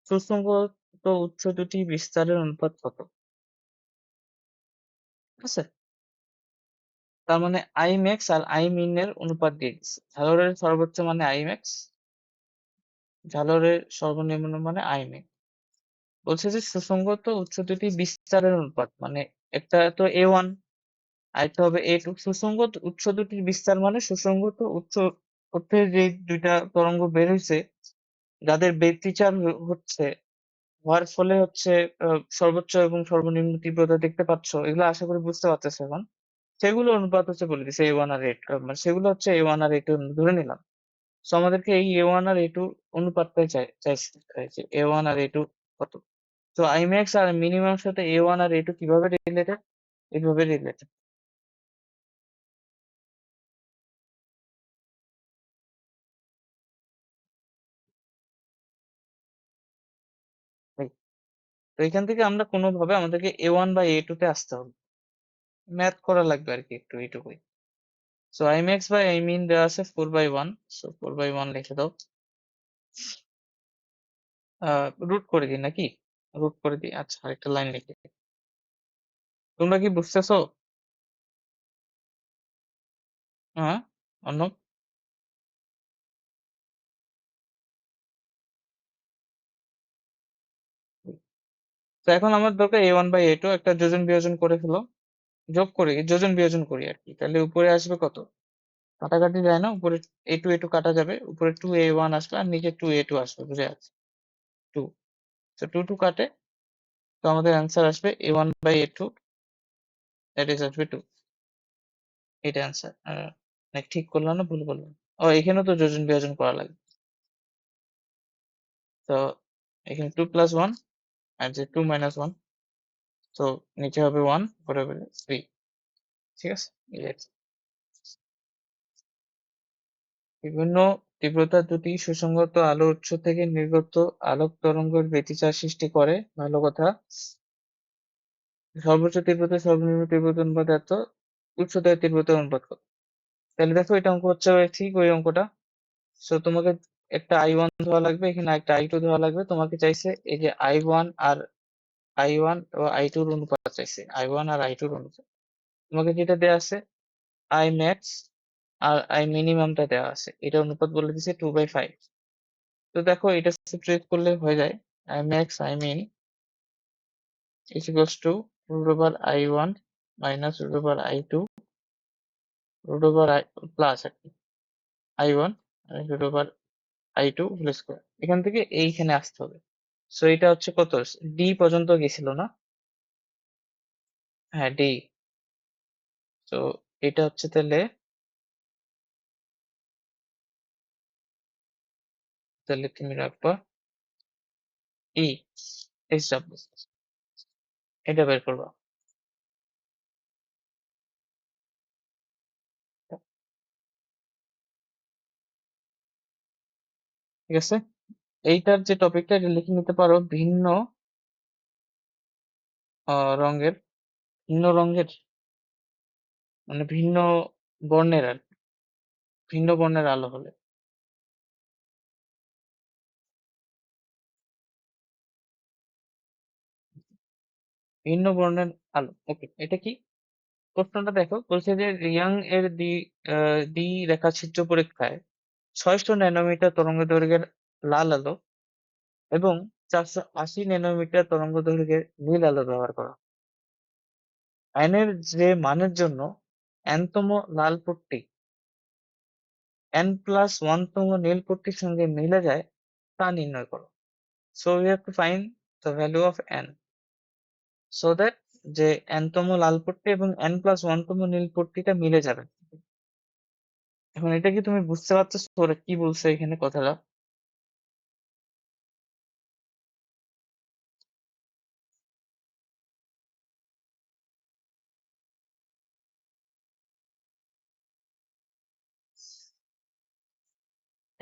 S1: সুসংগত উৎস দুটি বিস্তারের অনুপাত কত? ঠিক আছে? তার মানে আই ম্যাক্স আর আই মিন এর অনুপাত দিয়ে দিচ্ছে। ঝালরের সর্বোচ্চ মানে আই ম্যাক্স, ঝালরের সর্বনিম্ন মানে আই মিন। বলছে যে সুসংগত উৎস দুটি বিস্তারের অনুপাত, মানে একটা তো A1, আরেকটা হবে A2। সুসংগত উৎস দুটির বিস্তার মানে সুসংগত উৎস হতে যে দুইটা তরঙ্গ বের হইছে, যাদের ব্যতিচার হচ্ছে, হওয়ার ফলে হচ্ছে সর্বোচ্চ এবং সর্বনিম্ন তীব্রতা দেখতে পাচ্ছ, এগুলো আশা করি বুঝতে পারতেছো এখন। সেগুলো অনুপাত হচ্ছে বলে দিছে A1 আর A2, মানে সেগুলো হচ্ছে A1 আর A2 ধরে নিলাম। তো আমাদেরকে এই A1 আর A2 অনুপাতটাই চাইছে A1 আর A2 কত। তো আইম্যাক্স আর মিনিমাম সাথে A1 আর A2 কিভাবে রিলেটেড? এইভাবে রিলেটেড। তো এখান থেকে আমরা কোনোভাবে আমাদেরকে a1/a2 তে আসতে হবে, ম্যাথ করা লাগবে আর কি একটু এইটুকুই। সো imax/imin দেওয়া আছে 4/1, সো 4/1 লিখে দাও। রুট করে দিই নাকি? রুট করে দিই, আচ্ছা আরেকটা লাইন লিখি। তোমরা কি বুঝতেছো? হ্যাঁ, অর্ণব? তো এখন আমার দরকার a1/a2, একটা যোজন বিয়োজন করে ফেলো, যোগ করি, যোজন বিয়োজন করি আর কি। তাহলে উপরে আসবে কত? কাটাকাটি যায় না, উপরে a2 কাটা যাবে, উপরে 2a1 আসবে আর নিচে 2a2 আসবে, বুঝে আছে? 2, তো 2 কাটে, তো আমাদের অ্যান্সার আসবে a1/a2, দ্যাট ইজ আসবে 2। এটা অ্যান্সার। ঠিক করলাম না ভুল করলাম? ও, এখানেও তো যোজন বিয়োজন করা লাগবে। তো এখানে 2 + 1 আর যে 2 - 1, তো নিচে হবে 1, উপরে হবে 3। ঠিক আছে, এই আর কি। বিভিন্ন তীব্রতার দুটি সুসংহত আলো উৎস থেকে নির্গত আলোক তরঙ্গের ব্যতিচার সৃষ্টি করে, ভালো কথা। সর্বোচ্চ তীব্রতা সর্বনিম্ন তীব্রতা অনুপাত এত, উচ্চতার তীব্রতার অনুপাত কত? তাহলে দেখো এটা অঙ্ক হচ্ছে ঠিক ওই অঙ্কটা। সো তোমাকে একটা I1 ধরা লাগবে, এখানে একটা I2 ধরা লাগবে। তোমাকে চাইছে এই যে I1 ও I2 র অনুপাত চাইছে, I1 আর I2 র অনুপাত। তোমাকে যেটা দেওয়া আছে I max আর I minimumটা দেওয়া আছে, এটা অনুপাত বলে দিছে 2/5। তো দেখো এটা সাবট্রাক্ট করলে হয়ে যায় I max I min is equals to √I1 minus √I2 √I plus আর কি I1 √I2 হোল স্কয়ার। এখান থেকে এইখানে আসতে হবে। সো এটা হচ্ছে কত, ডি পর্যন্ত গেছিল না? হ্যাঁ, ডি। তো এটা হচ্ছে তাহলে, তুমি রাখবা ই এস ডাব্লিউ, এটা বের করবা। ঠিক আছে, এইটার যে টপিকটা এটা লিখে নিতে পারো, ভিন্ন রঙের, ভিন্ন রঙের মানে ভিন্ন বর্ণের আর কি, ভিন্ন বর্ণের আলো হলে। ভিন্ন বর্ণের আলো, ওকে। এটা কি প্রশ্নটা দেখো, বলছে যে রিয়াং এর দ্বি রেখাছিদ্র পরীক্ষায় 600 ন্যানোমিটার তরঙ্গ দৈর্ঘ্যের লাল আলো এবং 480 ন্যানোমিটার তরঙ্গ দৈর্ঘ্যের নীল আলো ব্যবহার করা। আয়নের যে মানের জন্য n-তম লাল পট্টি n+1 তম নীল পট্টির সঙ্গে মিলে যায় তা নির্ণয় করো। So we have to find the value of n, so that যে n-তম লাল পট্টি এবং n+1 তম নীল পট্টিটা মিলে যাবে। এখন এটা কি তুমি বুঝতে পারতেছো ওরা কি বলছে এখানে কথাটা?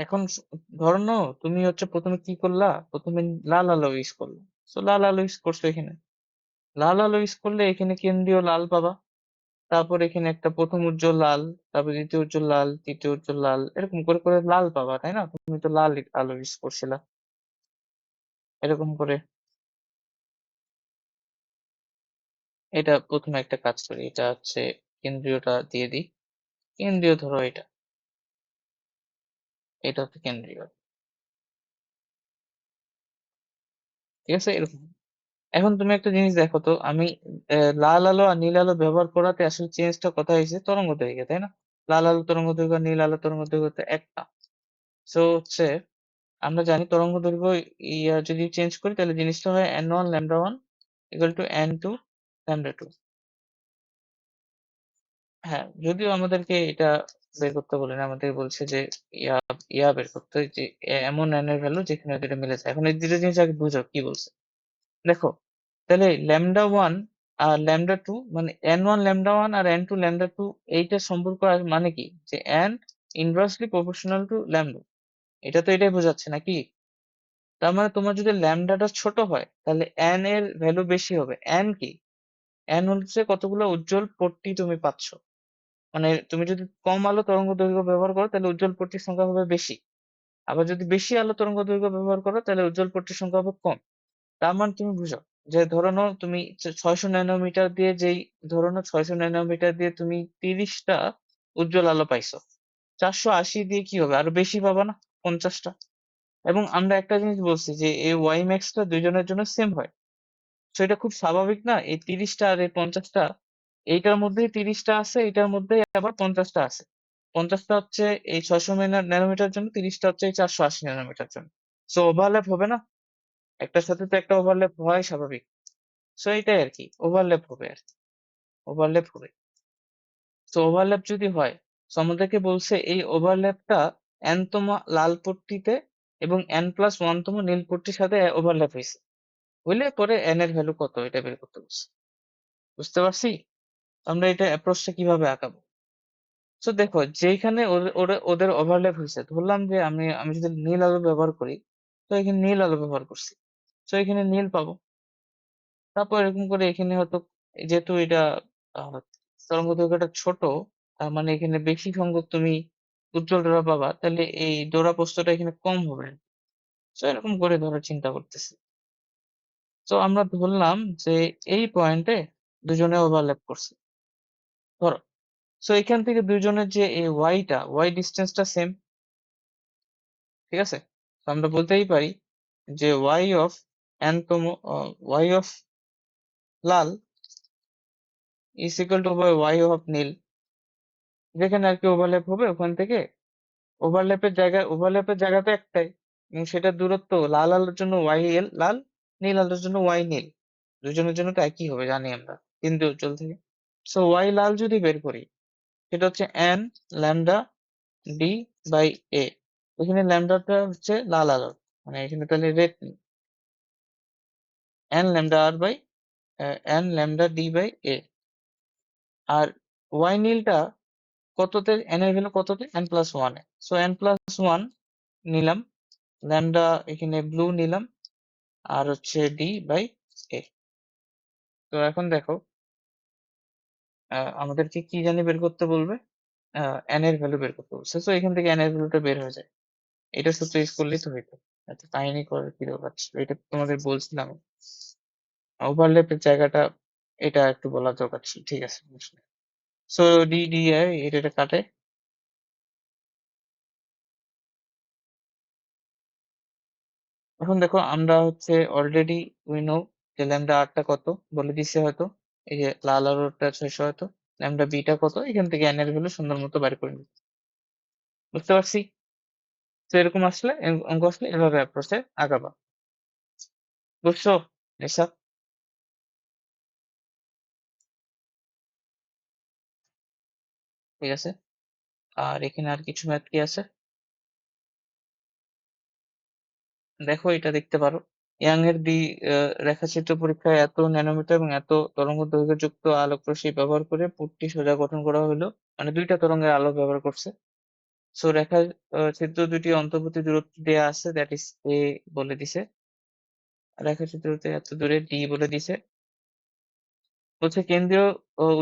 S1: এখন ধরো না, তুমি হচ্ছে প্রথমে কি করলা, প্রথমে লাল আলো ইউজ করলো। তো লাল আলো ইউজ করছো, এখানে লাল আলো ইউজ করলে এখানে কেন্দ্রীয় লাল পাবা, তারপর এখানে একটা প্রথম উজ্জ্বল লাল, তারপর দ্বিতীয় উজ্জ্বল লাল, তৃতীয় উজ্জ্বল লাল, এরকম করে করে লাল পাবা, তাই না? তুমি তো লাল আলো ইউজ করছিলা এরকম করে। এটা প্রথমে একটা কাজ করি, এটা হচ্ছে কেন্দ্রীয়টা দিয়ে দিই। কেন্দ্রীয় ধরো এটা, এটা হচ্ছে কেন্দ্রীয়। ঠিক আছে, এরকম। এখন তুমি একটা জিনিস দেখো তো, আমি লাল আলো আর নীল আলো ব্যবহার করাতে আসলে চেঞ্জটা কোথায় হয়েছে? তরঙ্গ দৈর্ঘ্যে, তাই না? লাল আলো তরঙ্গ দৈর্ঘ্য আর নীল আলো তরঙ্গ দৈর্ঘ্য তো একটা। সো হচ্ছে আমরা জানি তরঙ্গ দৈর্ঘ্য যদি চেঞ্জ করি তাহলে জিনিসটা হয় n1 λ1 ইকুয়াল টু n2 λ2। হ্যাঁ, যদিও আমাদেরকে এটা বের করতে বলে না, আমাদের বলছে যে ইয়া ইয়া বের করতে, যে এমন n এর ভ্যালু যেখানে দুটো মিলে যায়। এখন এই দুটো জিনিস আগে বুঝো কি বলছে। দেখো, তাহলে λ1 আর λ2 মানে n1 λ1 আর n2 λ2, এইটার সম্পর্ক মানে কি, যে n ইনভার্সলি প্রপোর্শনাল টু λ। এটা তো এটাই বোঝাচ্ছে নাকি? তার মানে তোমার যদি ল্যামডাটা ছোট হয় তাহলে n এর ভ্যালু বেশি হবে। n কি? n হচ্ছে কতগুলো উজ্জ্বল পট্টি তুমি পাচ্ছ। মানে তুমি যদি কম আলো তরঙ্গ দৈর্ঘ্য ব্যবহার করো তাহলে উজ্জ্বল পট্টির সংখ্যা হবে বেশি। আবার যদি বেশি আলো তরঙ্গ দৈর্ঘ্য ব্যবহার করো তাহলে উজ্জ্বল পট্টির সংখ্যা হবে কম। তার মানে তুমি বুঝো যে ধরে নাও তুমি 600 ন্যানোমিটার দিয়ে তুমি 30টা উজ্জ্বল আলো পাইছো। 480 দিয়ে কি হবে? আরো বেশি পাবা না? 50টা। এবং আমরা একটা জিনিস বলছি যে এই ওয়াই ম্যাক্সটা দুইজনের জন্য সেম হয়। তো এটা খুব স্বাভাবিক না, এই 30টা আর এই 50টা, এইটার মধ্যেই 30টা আছে, এটার মধ্যেই আবার 50টা আছে। 50টা হচ্ছে এই 600 ন্যানোমিটার জন্য, 30টা হচ্ছে এই 480 ন্যানোমিটার জন্য। সো ওভারল্যাপ হবে না? একটার সাথে তো একটা ওভারল্যাপ হয় স্বাভাবিক। সো এটাই আর কি, ওভারল্যাপ হবে আর কি, ওভারল্যাপ হবে। তো ওভারল্যাপ যদি হয়, তো আমাদেরকে বলছে এই ওভারল্যাপটা তম লাল পট্টিতে এবং n+1 তম নীল পট্টির সাথে ওভারল্যাপ হয়েছে। হইলে পরে n এর ভ্যালু কত এটা বের করতে বলছে। বুঝতে পারছি? আমরা এটা অ্যাপ্রোচটা কিভাবে আঁকাবো? তো দেখো যেখানে ওদের ওভারল্যাপ হয়েছে, ধরলাম যে আমি আমি যদি নীল আলো ব্যবহার করি, তো এখানে নীল আলো ব্যবহার করছি, তো এখানে নীল পাবো। তারপর এরকম করে এখানে হয়তো, যেহেতু এটা তরঙ্গ দৈর্ঘ্যটা ছোট, তার মানে এখানে বেশি সংখ্যক তুমি উজ্জ্বল ডোরা পাবা, তাহলে এই ডোরা প্রস্থটা এখানে কম হবে। তো এরকম করে ধরো চিন্তা করতেছি। তো আমরা ধরলাম যে এই পয়েন্টে দুজনে ওভারল্যাপ করছে ধরো। সো এখান থেকে দুইজনের যে এই ওয়াই ডিস্টেন্সটা সেম, ঠিক আছে? তো আমরা বলতেই পারি যে ওয়াই অফ লাল is equal to Y of নীল। যেখানে আর কি ওভারল্যাপ হবে ওখান থেকে ওভারল্যাপের জায়গা তো একটাই, এবং সেটার দূরত্ব লাল আলোর জন্য ওয়াই এল লাল, নীল আলোর জন্য ওয়াই নীল। দুজনের জন্য তো একই হবে জানি আমরা কেন্দ্রীয় উজ্জ্বল থেকে। সো ওয়াই লাল যদি বের করি, সেটা হচ্ছে n lambda D by A. এখানে ল্যামডাটা হচ্ছে লাল আলো, মানে এখানে তাহলে red, n lambda R by n lambda D by A. আর ওয়াই নীলটা কততে? n এর ভ্যালু কততে? n+1 এ। সো n+1 নিলাম, ল্যামডা এখানে ব্লু নিলাম, আর হচ্ছে ডি বাই এ। তো এখন দেখো আমাদেরকে কি জানি বের করতে বলবে? n এর ভ্যালু বের করতে বলছে। তো এখান থেকে n এর ভ্যালুটা বের হয়ে যায়। এটা সূত্র ইউজ করলেই তো হইতো। এত কাহিনী করার কি দরকার ছিল? এটা তো তোমাদের বলছিলাম। ওভারল্যাপের জায়গাটা এটা একটু বলার দরকার ছিল। ঠিক আছে, বুঝলে? সো ডি ডি এটা কাটে। এখন দেখো আমরা হচ্ছে অলরেডি উই নো যে ল্যামডা আরটা কত বলে দিছে হয়তো। এই যে লাল আলোটা 600 হয়তো। ল্যামডা বিটা কত? এখান থেকে n এর ভ্যালু সুন্দর মতো বের করে নিই। বুঝতে পারছি? তো এরকম আসলে অঙ্ক আসলে এভাবে অ্যাপ্রোচে আগাবা। বুঝছো নিশা? ঠিক আছে। আর এখানে আর কিছু ম্যাথ কি আছে? দেখো এটা দেখতে পারো। ইয়াং এর রেখাচিত্র পরীক্ষায় এত ন্যানোমিটার এবং এত তরঙ্গ দৈর্ঘ্যযুক্ত আলোক রশ্মি ব্যবহার করে পুটটি সোজা গঠন করা হলো। মানে দুইটা তরঙ্গের আলো ব্যবহার করছে। সো রেখা চিত্র দুটি অন্তর্বর্তী দূরত্ব দেয়া আছে, দ্যাট ইজ এ বলে দিছে। রেখাচিত্রতে এত দূরে ডি বলে দিছে। বলছে কেন্দ্রীয়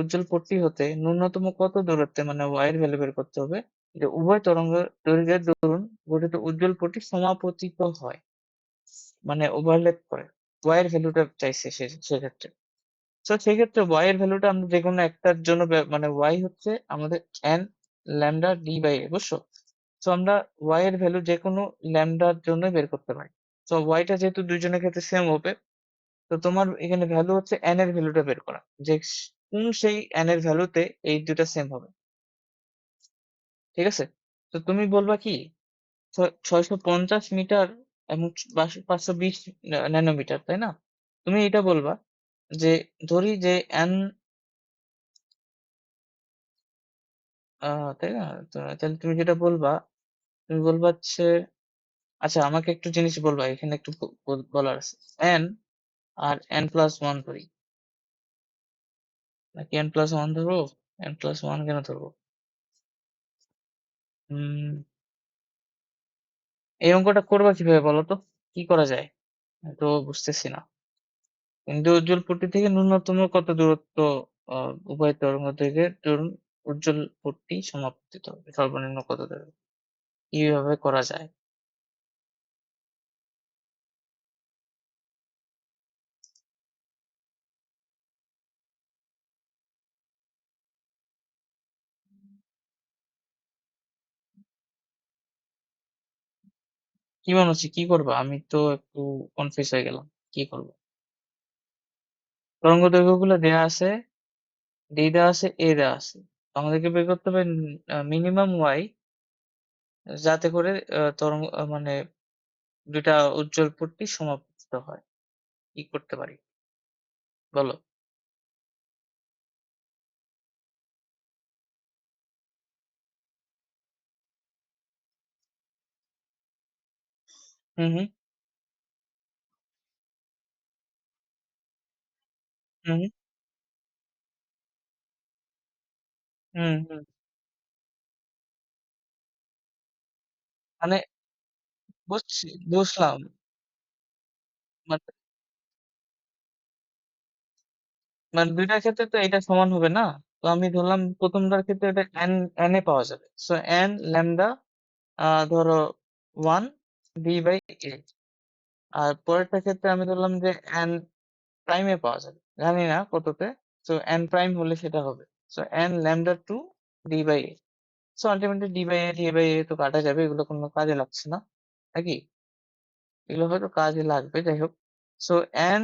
S1: উজ্জ্বল পট্টি হতে ন্যূনতম কত দূরত্বে, মানে ওয়াই এর ভ্যালু বের করতে হবে, যে উভয় তরঙ্গ দৈর্ঘ্যের দরুন গঠিত উজ্জ্বল পট্টি সমাপতিত হয়, মানে ওভারল্যাপ করে। ওয়াই এর ভ্যালুটা চাইছে সেক্ষেত্রে। তো সেক্ষেত্রে ওয়াই এর ভ্যালুটা আমরা যে কোনো একটার জন্য মানে ওয়াই হচ্ছে আমাদের এন ল্যামডা ডি বাই এ, বুঝছো? তো আমরা ওয়াই এর ভ্যালু যে কোনো ল্যামডার জন্য বের করতে পারি। তো ওয়াইটা যেহেতু দুইজনের ক্ষেত্রে সেম হবে, তো তোমার এখানে ভ্যালু হচ্ছে এন এর ভ্যালুটা বের করা, যে কোন সেই এন এর ভ্যালুতে এই দুটা সেম হবে। ঠিক আছে? তো তুমি বলবা কি 650 মিটার এবং 520 ন্যানোমিটার, তাই না? তুমি এটা বলবা যে ধরি যে এন, তাই না? তো তাহলে তুমি যেটা বলবা, তুমি বলবা হচ্ছে, আচ্ছা আমাকে একটু জিনিস বলবা, এখানে একটু বলার আছে। এন আর n+1 ধরি, নাকি n+1 ধরবো? n+1 কেন ধরবো? উম এই অঙ্কটা করবা কিভাবে বলো তো? কি করা যায়? তো বুঝতেছি না। কেন্দ্রীয় উজ্জ্বল পট্টি থেকে ন্যূনতম কত দূরত্ব আ উভয় তরঙ্গ দৈর্ঘ্যের দরুন উজ্জ্বল পট্টি সমাপতিত হবে? সর্বনিম্ন কত দূরে? কিভাবে করা যায়? কি মনে হচ্ছে কি করবা? আমি তো একটু কনফিউজ হয়ে গেলাম। কি করব? তরঙ্গ দৈর্ঘ্যগুলো দেয়া আছে, D দেওয়া আছে, A দেওয়া আছে। আমাদেরকে বের করতে হবে মিনিমাম Y যাতে করে তরঙ্গ মানে ২ টা উজ্জ্বল পট্টি সমাপতিত হয়। কি করতে পারি? বলো। হুম, হুম, হুম, হুম, হুম। মানে বুঝছি, বুঝলাম। বাট ২ টার ক্ষেত্রে তো এটা সমান হবে না। তো আমি ধরলাম ১ম টার ক্ষেত্রে এটা n এ পাওয়া যাবে। সো n ল্যামডা ধরো 1 D/A আর পরেরটার ক্ষেত্রে আমি ধরলাম যে n প্রাইম এ পাওয়া যাবে। জানি না কততে। সো n প্রাইম হলে সেটা হবে। So n lambda 2 D/A so ultimately D/A তো কাটা যাবে। এগুলো কোনো কাজে লাগছে না। নাকি? এগুলো হয়তো কাজে লাগবে। যাই হোক। So n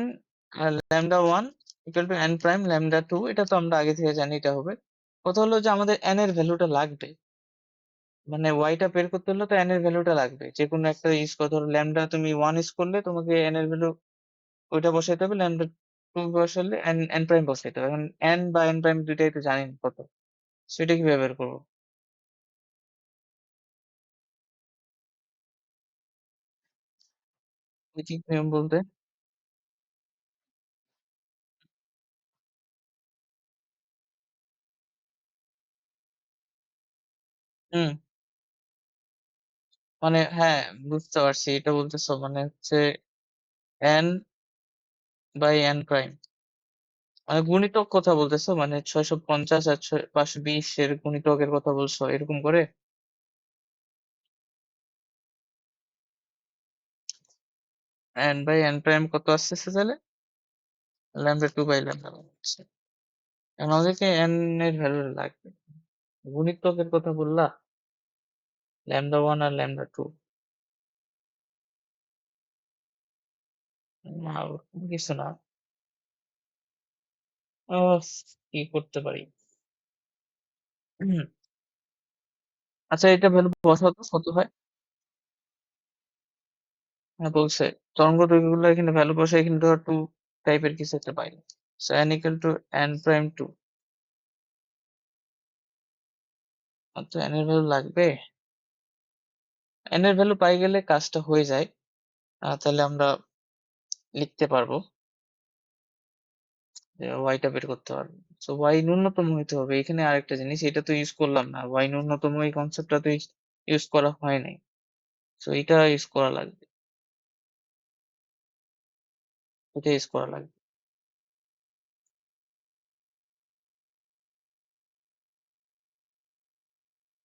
S1: lambda 1 equal to n prime lambda 2 এটা তো আমরা আগে থেকে জানি এটা হবে। কথা হলো যে আমাদের n এর ভ্যালুটা লাগবে। মানে y টা বের করতে হলে তো n এর ভ্যালুটা লাগবে। যেকোনো একটা ইউজ করে ধরো ল্যামডা তুমি 1 ইউজ করলে তোমাকে n এর ভ্যালু ওইটা বসাইতে হবে। ল্যামডা 2 বসালে n প্রাইম বসাইতে হবে। এখন n বা n প্রাইম ২ টাই তো জানি না কত। সেটা কিভাবে বের করব? রৈখিক নিয়ম বলতে? হুম, মানে হ্যাঁ, বুঝতে পারছি। এটা বলতেছো মানে হচ্ছে n বাই n প্রাইম। মানে গুণিতক কথা বলতেছো? মানে ৬৫০ আর ৫২০ এর গুণিতকের কথা বলছো এরকম করে? n বাই n প্রাইম কত আসতেছে তাহলে? ল্যামডা 2 বাই ল্যামডা 1 আচ্ছা। এখন আমাদেরকে n এর ভ্যালু লাগবে। গুণিতকের কথা বললা? ল্যামডা 1 আর ল্যামডা 2 না ওরকম কিছু না। আহ কি করতে পারি? হুম, আচ্ছা এটা ভ্যালু বসাও তো কত হয়? হ্যাঁ বলছে। তরঙ্গ দৈর্ঘ্যগুলো এখানে ভ্যালু বসাই এখানে ধরো 2 টাইপের কিছু একটা পাইলাম। So n equal to n prime 2 তো n এর ভ্যালু লাগবে? n এর ভ্যালু পাই গেলে কাজটা হয়ে যায়। তাহলে আমরা লিখতে পারবো যে y টা বের করতে পারবো। সো y ন্যূনতম হইতে হবে। এখানে আরেকটা জিনিস এটা তো ইউজ করলাম না। y ন্যূনতম এই কনসেপ্টটা তো ইউজ করা হয় নাই। সো এটা ইউজ করা লাগবে। এটা ইউজ করা লাগবে।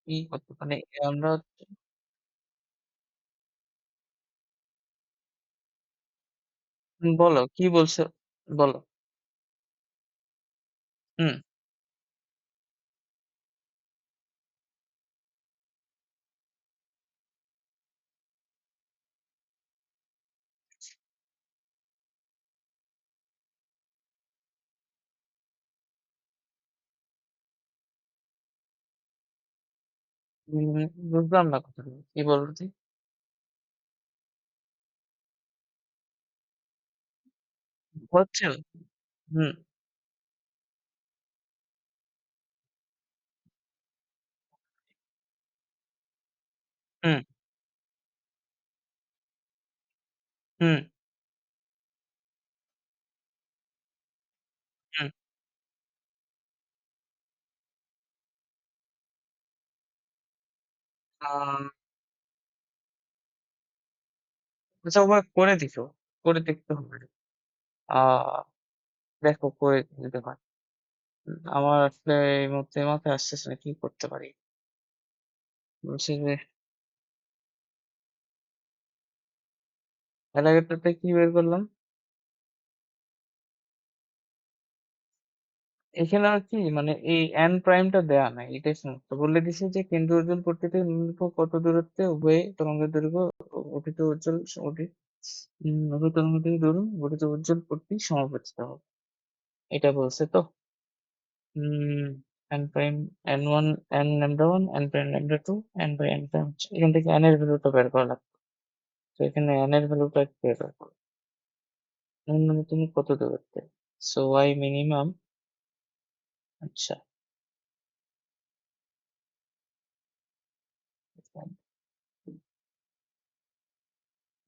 S1: কি করতে মানে আমরা বলো কি বলছো? বলো। হুম, উম বুঝলাম না কথাটা। কি বলতে? হচ্ছে? হুম, হুম, হুম, হুম। আ আচ্ছা ওভাবে করে দেখো, করে দেখতে হবে। আহ দেখো করে যদি হয়। আমার আসলে এই মুহূর্তে মাথায় আসতেছে না কি করতে পারি। বলছি যে এর আগেরটাতে কি বের করলাম? এখানে আর কি মানে এই n প্রাইমটা দেয়া নাই। এটাই সমস্যা। বলে দিছে যে কেন্দ্রীয় উজ্জ্বল পট্টি থেকে নিম্নরেখা কত দূরত্বে উভয় তরঙ্গের দৈর্ঘ্য গঠিত উজ্জ্বল উভয় তরঙ্গের দৈর্ঘ্য দৈর্ঘ্য গঠিত উজ্জ্বল পট্টি সমাপতিত হবে। এটা বলছে তো। Um n prime n1 n lambda 1 n prime lambda 2 n by n prime এখান থেকে n এর ভ্যালুটা বের করা লাগবে। তো এখানে n এর ভ্যালুটা বের করো। ন্যূনতম কত দূরত্বে? So y minimum. আচ্ছা।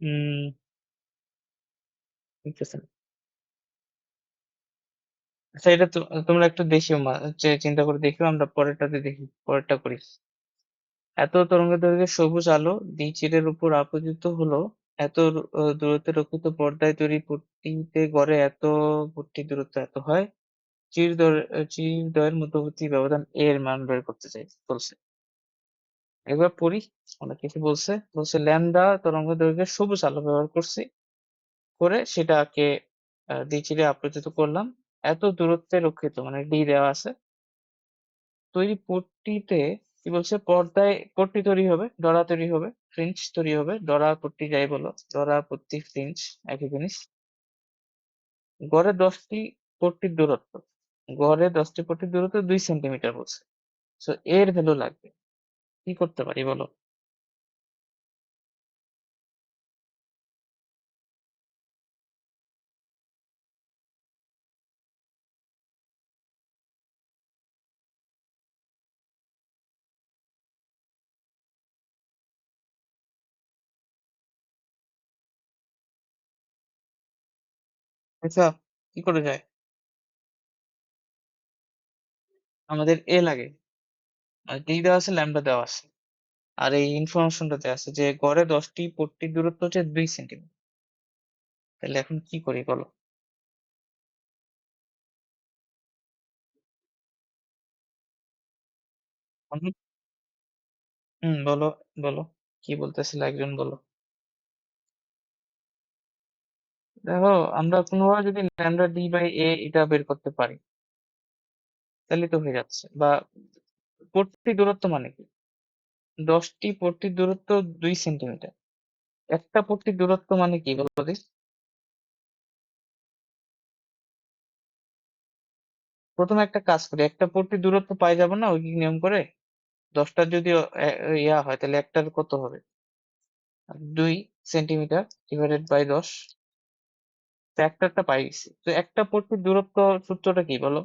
S1: উম বুঝতেছি না। আচ্ছা এটা তো তোমরা একটু দেখিও চিন্তা করে দেখিও আমরা পরেরটাতে দেখি পরেরটা করি। এত তরঙ্গদৈর্ঘ্যের সবুজ আলো দ্বিচিরের উপর আপতিত হলো এত দূরত্বে রক্ষিত পর্দায় তৈরি পট্টিতে গড়ে এত পট্টি দূরত্ব এত হয় চিরদ্বয়ের মধ্যবর্তী ব্যবধান A এর মান বের করতে চাই বলছে। একবার পড়ি অনেক কিছু বলছে। বলছে ল্যামডা তরঙ্গদৈর্ঘ্যের সবুজ আলো ব্যবহার করছি করে সেটাকে দ্বিচিরে আপতিত করলাম এত দূরত্বে রক্ষিত মানে D দেওয়া আছে তৈরি পট্টিতে কি বলছে পর্দায় পট্টি তৈরি হবে ডরা তৈরি হবে ফ্রিঞ্জ তৈরি হবে ডরা পট্টি যাই বলো ডরা পট্টি ফ্রিঞ্জ একই জিনিস গড়ে 10টি পট্টির দূরত্ব গড়ে 10টি পট্টির দূরত্ব 2 সেন্টিমিটার বলছে তো এর ভ্যালু লাগবে কি করতে পারি বলো আচ্ছা কি করে যায় আমাদের এ লাগে আর ডি দেওয়া আছে ল্যামডা দেওয়া আছে আর এই ইনফরমেশনটা দেওয়া আছে যে গড়ে 10টি পট্টির দূরত্ব হচ্ছে 2 সেন্টিমিটার তাহলে এখন কি করি বলো বলো বলো কি বলতেছিলে একজন বলো দেখো আমরা কোনোভাবে যদি ল্যামডা ডি বাই এ এটা বের করতে পারি তাহলে তো হয়ে যাচ্ছে বা পট্টি দূরত্ব মানে কি 10টি পট্টির দূরত্ব 2 সেন্টিমিটার একটা পট্টির দূরত্ব মানে কি বলো দিস প্রথমে একটা কাজ করি একটা পট্টির দূরত্ব পাই যাবো না ঐকিক নিয়ম করে 10টার যদি ইয়া হয় তাহলে একটার কত হবে 2 সেন্টিমিটার ডিভাইডেড বাই 10 তো একটা পাই গেছি তো একটা পট্টির দূরত্ব সূত্রটা কি বলো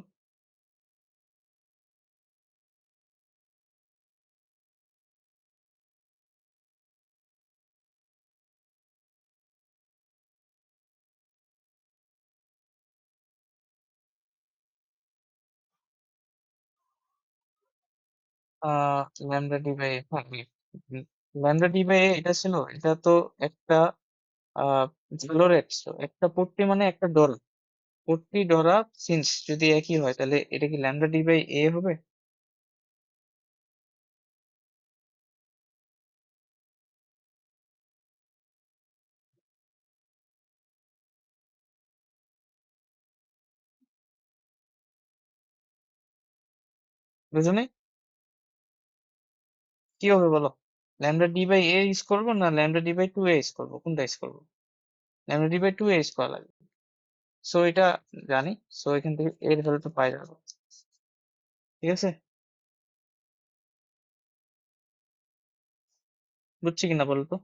S1: আহ ল্যামডা ডি বাই এ থাকবে ল্যামডা ডি বাই এ এটা ছিল এটা তো একটা আহ ঝালরের ছিল একটা পট্টি মানে একটা ডলা পট্টি ডরা সিন্স যদি একই হয় তাহলে এটা কি ল্যামডা ডি বাই এ হবে বুঝনি কি হবে বলো lambda D by A use করবো না lambda D by two A use করবো কোনটা ইউজ করবো lambda D by two A use করা লাগবে সো এটা জানি সো এখান থেকে এর ভ্যালুটা পাই যাবো ঠিক আছে বুঝছি কিনা বলো তো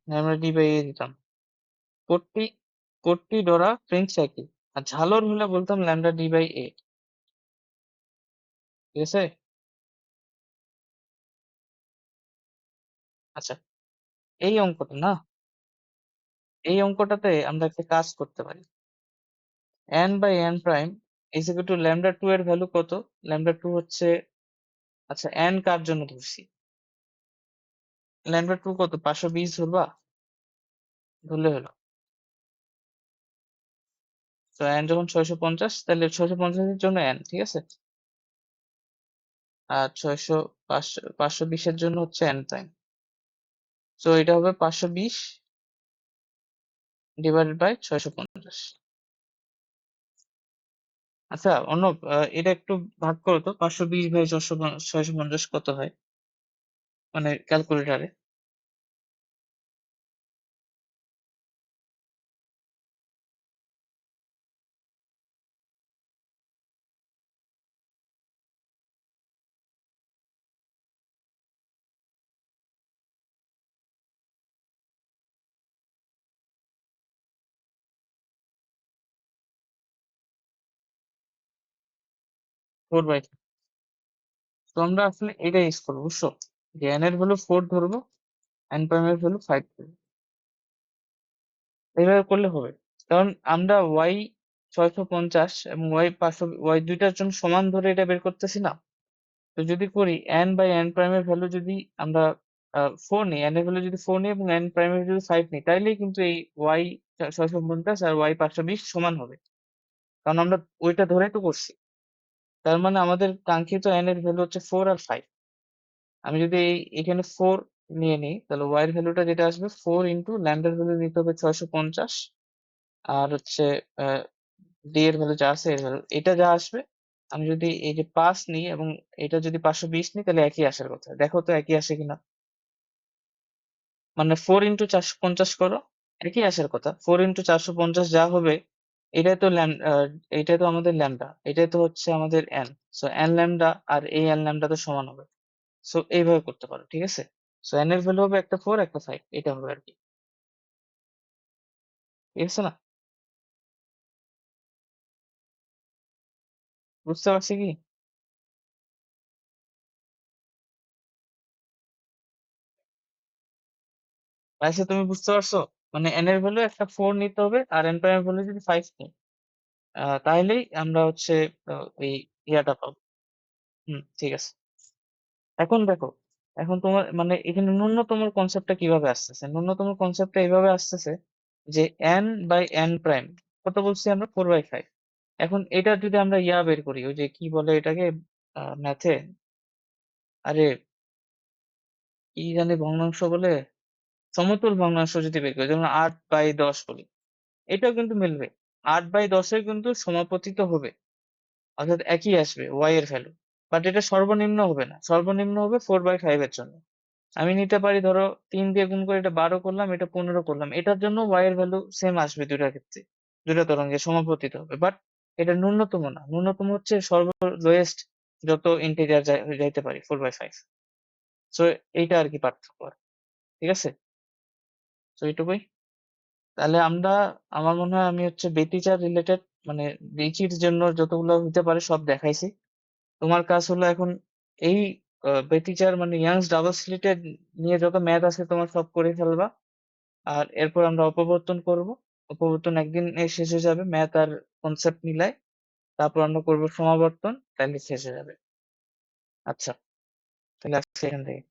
S1: ল্যামডা ডি বাই এ দিতাম পট্টি পট্টি ডরা ফ্রেঞ্চ একই আর ঝালর হলে বলতাম ল্যামডা ডি বাই এ ঠিক আছে আচ্ছা এই অঙ্কটা না এই অঙ্কটাতে আমরা একটা কাজ করতে পারি। n by n prime is equal to lambda 2 এর ভ্যালু কত? ল্যামডা 2 হচ্ছে, আচ্ছা n কার জন্য ধরছি? ল্যামডা 2 কত? 520 ধরবা? ধরলে হলো। তো n যখন 650, তাহলে 650 এর জন্য n, ঠিক আছে? আর 520 এর জন্য হচ্ছে n প্রাইম। তো এটা হবে 520 ডিভাইডেড বাই 650। আচ্ছা অর্ণব, এটা একটু ভাগ করো তো, 520 বাই 650 কত হয়, মানে ক্যালকুলেটারে? ফোর বাই, তো আমরা আসলে এটা ইউজ করবো, বুঝছো? যে n এর ভ্যালু 4 ধরবো, n প্রাইম এর ভ্যালু 5 ধরবো। এইভাবে করলে হবে, কারণ আমরা y 650 এবং y দুইটার জন্য সমান ধরে এটা বের করতেছি না। তো যদি করি n বাই n প্রাইম এর ভ্যালু যদি আমরা 4 নিই, n এর ভ্যালু যদি 4 নিই এবং n প্রাইম এর যদি 5 নিই, তাইলেই কিন্তু এই y 650 আর y 520 সমান হবে, কারণ আমরা ওইটা ধরেই তো করছি। তার মানে আমাদের কাঙ্ক্ষিত n এর ভ্যালু হচ্ছে 4 আর 5। আমি যদি এখানে 4 নিয়ে নিই, তাহলে y এর ভ্যালুটা যেটা আসবে 4 ইন্টু ল্যামডার ভ্যালু নিতে হবে 650, আর হচ্ছে d এর ভ্যালু যা আছে এর ভ্যালু এটা যা আসবে, আমি যদি এই যে 5 নিই এবং এটা যদি 520 নিই, তাহলে একই আসার কথা। দেখো তো একই আসে কিনা। মানে 4 ইন্টু 450 করো, একই আসার কথা। 4 ইন্টু 450 যা হবে, এটাই তো এটাই তো আমাদের ল্যামডা, এটাই তো হচ্ছে আমাদের n। সো n ল্যামডা আর এই n ল্যামডা তো সমান হবে। সো এইভাবে করতে পারো, ঠিক আছে? সো n এর ভ্যালু হবে একটা 4 একটা 5, এটা হবে আর কি, ঠিক আছে না? বুঝতে পারছি কি? আচ্ছা তুমি বুঝতে পারছো? মানে n এর ভ্যালু একটা 4 নিতে হবে, আর n প্রাইম এর ভ্যালু যদি 5 নিই, তাহলেই আমরা হচ্ছে এই ইয়াটা পাবো। ঠিক আছে। এখন দেখো, এখন তোমার মানে এখানে ন্যূনতম কনসেপ্টটা কিভাবে আসতেছে? ন্যূনতম কনসেপ্টটা এইভাবে আসতেছে যে n বাই n প্রাইম কত বলছি আমরা? 4/5। এখন এটা যদি আমরা ইয়া বের করি, ওই যে কি বলে এটাকে ম্যাথে, আরে কি জানি ভগ্নাংশ বলে, সমতুল ভগ্নাংশ যদি বের করি, যেমন 8/10 বলি, এটাও কিন্তু মিলবে। 8/10 কিন্তু সমাপতিত হবে, অর্থাৎ একই আসবে y এর ভ্যালু। বাট এটা সর্বনিম্ন হবে না, সর্বনিম্ন হবে 4/5 এর জন্য। আমি নিতে পারি ধরো 3 দিয়ে গুণ করে এটা 12 করলাম, এটা 15 করলাম, এটার জন্য y এর ভ্যালু সেম আসবে দুইটার ক্ষেত্রে, দুইটা তরঙ্গে সমাপতিত হবে। বাট এটা ন্যূনতম না, ন্যূনতম হচ্ছে সর্ব লোয়েস্ট যত ইন্টিজার যাইতে পারি, 4/5। সো এইটা আর কি পার্থক্য, ঠিক আছে? তো এইটুকুই। তাহলে আমরা, আমার মনে হয় আমি হচ্ছে বেতিচার রিলেটেড, মানে বেচির জন্য যতগুলো হতে পারে সব দেখাইছি। তোমার কাজ হলো এখন এই বেতিচার মানে ইয়াংস ডাবল স্লিটেড নিয়ে যত ম্যাথ আছে তোমার সব করে ফেলবা। আর এরপর আমরা অপবর্তন করব। অপবর্তন একদিন শেষ হয়ে যাবে, ম্যাথ আর কনসেপ্ট মিলাই। তারপর আমরা করব সমাবর্তন, তাহলে শেষ হয়ে যাবে। আচ্ছা, তাহলে আজকে এখান থেকে